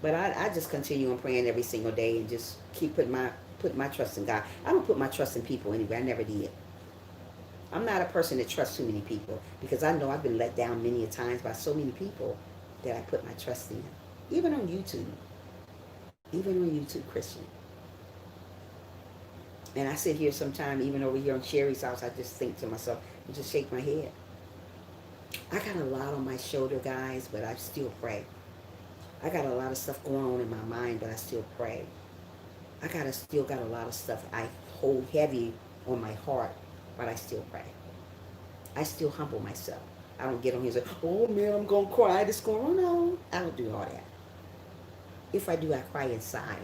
But I just continue on praying every single day and just keep putting my trust in God. I don't put my trust in people anyway. I never did. I'm not a person that trusts too many people because I know I've been let down many a times by so many people that I put my trust in. Even on YouTube. Even on YouTube, Christian. And I sit here sometime, even over here on Sherry's house, I just think to myself and just shake my head. I got a lot on my shoulder, guys, but I still pray. I got a lot of stuff going on in my mind, but I still pray. I still got a lot of stuff I hold heavy on my heart, but I still pray. I still humble myself. I don't get on here and say, oh man, I'm going to cry. This going on. No, I don't do all that. If I do, I cry inside.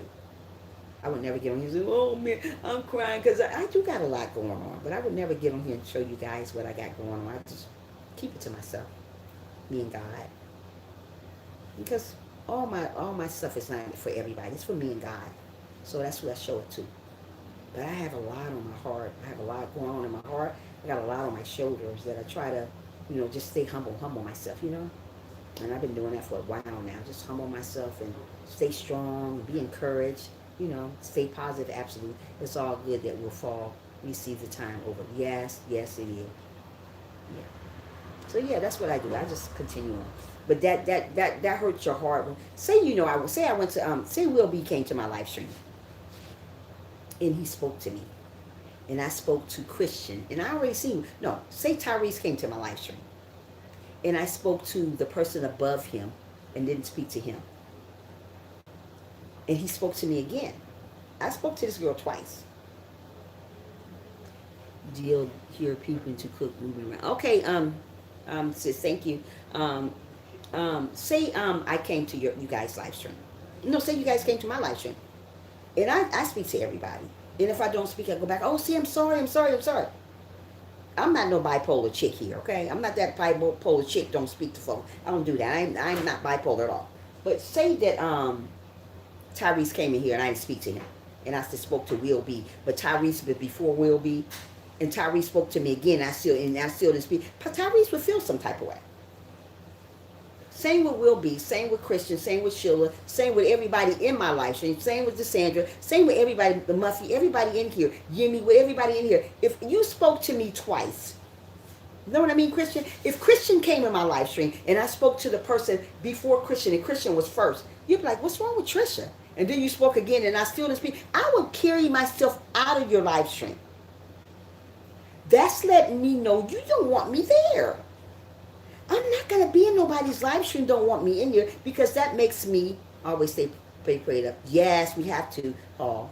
I would never get on here and say, oh man, I'm crying because I do got a lot going on. But I would never get on here and show you guys what I got going on. I just keep it to myself, me and God. Because all my stuff is not for everybody. It's for me and God. So that's who I show it to. But I have a lot on my heart. I have a lot going on in my heart. I got a lot on my shoulders that I try to, just stay humble myself, And I've been doing that for a while now. Just humble myself and stay strong, be encouraged, stay positive, absolutely. It's all good that we'll fall. We see the time over. Yes, it is. Yeah. So yeah, that's what I do. I just continue on. But that hurts your heart. Say I went to say Will B came to my live stream. And he spoke to me. And I spoke to Christian. And I already seen, say Tyrese came to my live stream. And I spoke to the person above him and didn't speak to him. And he spoke to me again. I spoke to this girl twice. Deal here people to cook moving around. Okay, sis, thank you. Say I came to you guys live stream. Say you guys came to my live stream. And I speak to everybody. And if I don't speak, I go back, oh, see, I'm sorry. I'm not no bipolar chick here, okay? I'm not that bipolar chick, don't speak to folks. I don't do that. I'm not bipolar at all. But say that Tyrese came in here and I didn't speak to him. And I just spoke to Will B. But Tyrese was before Will B. And Tyrese spoke to me again. I still didn't speak. But Tyrese would feel some type of way. Same with Will B, same with Christian, same with Sheila, same with everybody in my life stream, same with Desandra, same with everybody, the Muffy, everybody in here, Yimmy, with everybody in here. If you spoke to me twice, you know what I mean, Christian? If Christian came in my live stream and I spoke to the person before Christian and Christian was first, you'd be like, what's wrong with Trisha? And then you spoke again, and I still didn't speak. I would carry myself out of your live stream. That's letting me know you don't want me there. I'm not gonna be in nobody's live stream. Don't want me in here because that makes me always say, pray, prayed up. Yes, we have to. Oh,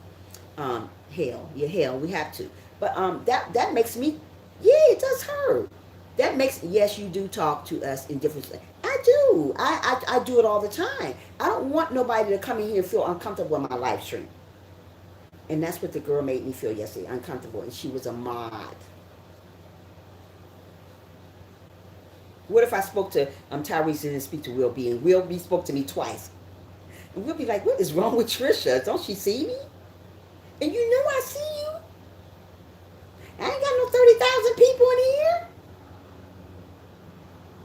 hell, yeah, hell, we have to. But that makes me, yeah, it does hurt. That makes, yes, you do talk to us in different. I do. I do it all the time. I don't want nobody to come in here and feel uncomfortable in my live stream. And that's what the girl made me feel yesterday, uncomfortable. And she was a mod. What if I spoke to Tyrese and didn't speak to Will B, and Will B spoke to me twice? And we'll be like, what is wrong with Trisha? Don't she see me? And you know I see you. I ain't got no 30,000 people in here.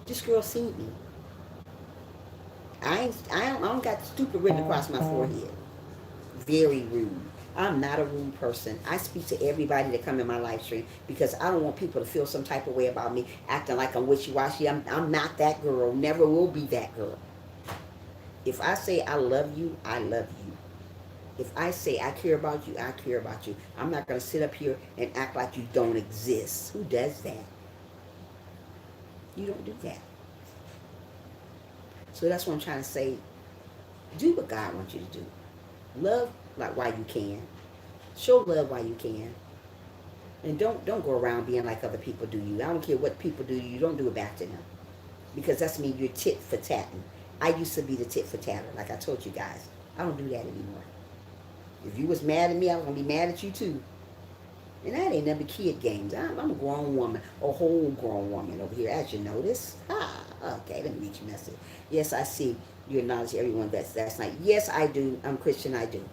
This girl seen me. I don't got stupid written across my forehead. Very rude. I'm not a rude person. I speak to everybody that come in my live stream because I don't want people to feel some type of way about me, acting like I'm wishy-washy. I'm not that girl. Never will be that girl. If I say I love you, I love you. If I say I care about you, I care about you. I'm not going to sit up here and act like you don't exist. Who does that? You don't do that. So that's what I'm trying to say. Do what God wants you to do. Love like while you can. Show love while you can. And don't go around being like other people do you. I don't care what people do you. Don't do it back to them. Because that's me, you're tit for tatting. I used to be the tit for tatter, like I told you guys. I don't do that anymore. If you was mad at me, I was going to be mad at you too. And that ain't never kid games. I'm a grown woman, a whole grown woman over here, as you notice. Okay, let me read your message. Yes, I see you acknowledge everyone that's not. Yes, I do. I'm Christian, I do.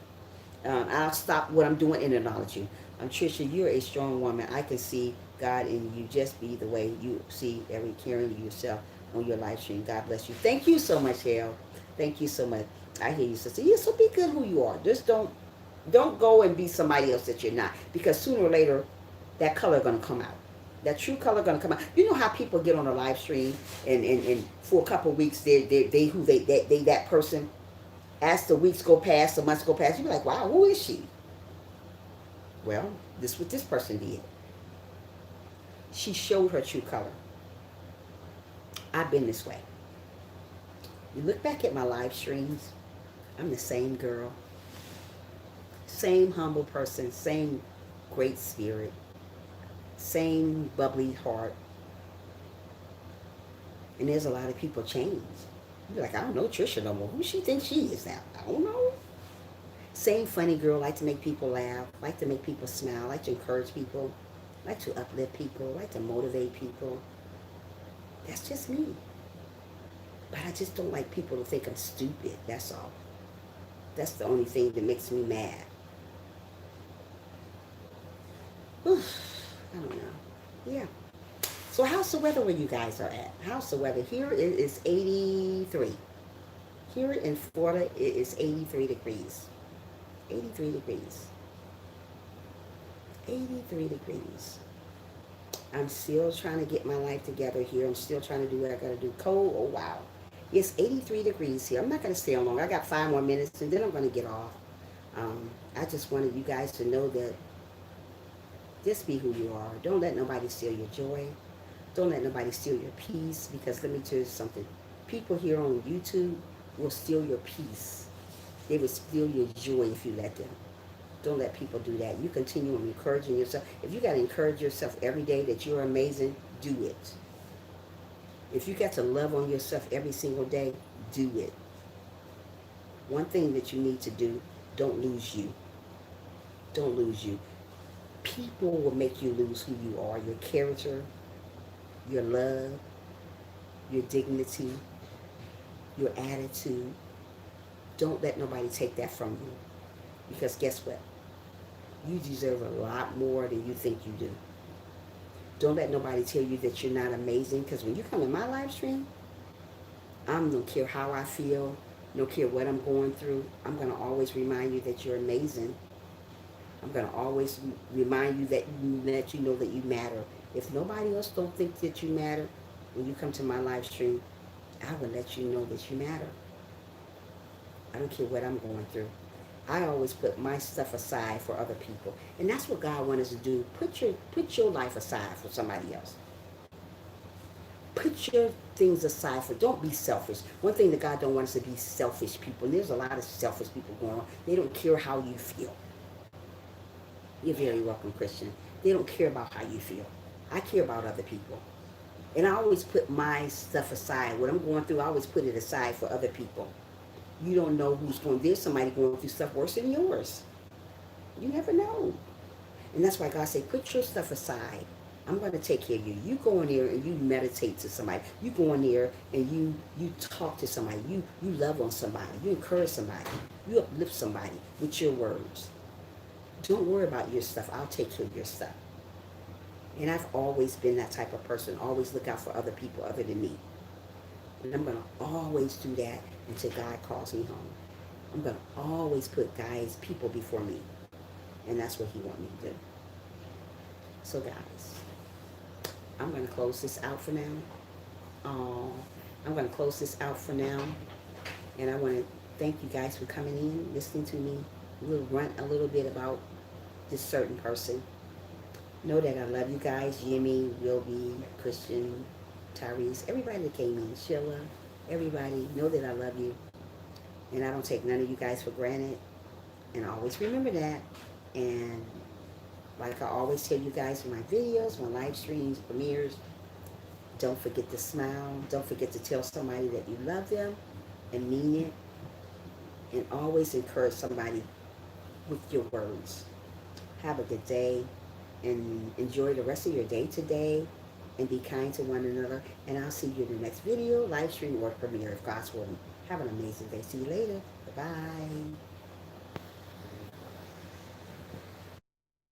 I'll stop what I'm doing and acknowledge you. Trisha, you're a strong woman. I can see God in you. Just be the way you see every caring yourself on your live stream. God bless you. Thank you so much, Hale. Thank you so much. I hear you, sister. Yeah, so be good who you are. Just don't go and be somebody else that you're not. Because sooner or later, that color going to come out. That true color going to come out. You know how people get on a live stream and for a couple of weeks, they that person. As the weeks go past, the months go past, you be like, wow, who is she? Well, this is what this person did. She showed her true color. I've been this way. You look back at my live streams, I'm the same girl. Same humble person, same great spirit, same bubbly heart. And there's a lot of people change. You're like, I don't know Trisha no more. Who she thinks she is now? I don't know. Same funny girl, like to make people laugh, like to make people smile, like to encourage people, like to uplift people, like to motivate people. That's just me. But I just don't like people to think I'm stupid, that's all. That's the only thing that makes me mad. I don't know. Yeah. So how's the weather where you guys are at? How's the weather? Here it is 83. Here in Florida, it is 83 degrees. 83 degrees. 83 degrees. I'm still trying to get my life together here. I'm still trying to do what I got to do. Cold, oh wow. It's 83 degrees here. I'm not going to stay on long. I got 5 more minutes and then I'm going to get off. I just wanted you guys to know that just be who you are. Don't let nobody steal your joy. Don't let nobody steal your peace, because let me tell you something. People here on YouTube will steal your peace. They will steal your joy if you let them. Don't let people do that. You continue on encouraging yourself. If you got to encourage yourself every day that you're amazing, do it. If you got to love on yourself every single day, do it. One thing that you need to do, don't lose you. Don't lose you. People will make you lose who you are, your character, your love, your dignity, your attitude. Don't let nobody take that from you. Because guess what? You deserve a lot more than you think you do. Don't let nobody tell you that you're not amazing, because when you come in my live stream, I don't care how I feel, don't care what I'm going through, I'm going to always remind you that you're amazing. I'm going to always remind you that you know that you matter. If nobody else don't think that you matter, when you come to my live stream, I will let you know that you matter. I don't care what I'm going through. I always put my stuff aside for other people. And that's what God wants us to do. Put your life aside for somebody else. Put your things aside for, don't be selfish. One thing that God don't want us to be selfish people. And there's a lot of selfish people going on. They don't care how you feel. You're very welcome, Christian. They don't care about how you feel. I care about other people. And I always put my stuff aside. What I'm going through, I always put it aside for other people. You don't know who's going, there's somebody going through stuff worse than yours. You never know. And that's why God said, put your stuff aside. I'm going to take care of you. You go in there and you meditate to somebody. You go in there and you talk to somebody. You love on somebody. You encourage somebody. You uplift somebody with your words. Don't worry about your stuff. I'll take care of your stuff. And I've always been that type of person. Always look out for other people other than me. And I'm going to always do that until God calls me home. I'm going to always put people before me. And that's what he wants me to do. So guys, I'm going to close this out for now. I'm going to close this out for now. And I want to thank you guys for coming in, listening to me. We'll rant a little bit about this certain person. Know that I love you guys. Jimmy, Wilby, Christian, Tyrese, everybody that came in, Sheila, everybody. Know that I love you. And I don't take none of you guys for granted. And always remember that. And like I always tell you guys in my videos, my live streams, premieres, don't forget to smile. Don't forget to tell somebody that you love them and mean it. And always encourage somebody with your words. Have a good day and enjoy the rest of your day today and be kind to one another. And I'll see you in the next video, live stream, or premiere if God's willing. Have an amazing day. See you later. Bye-bye.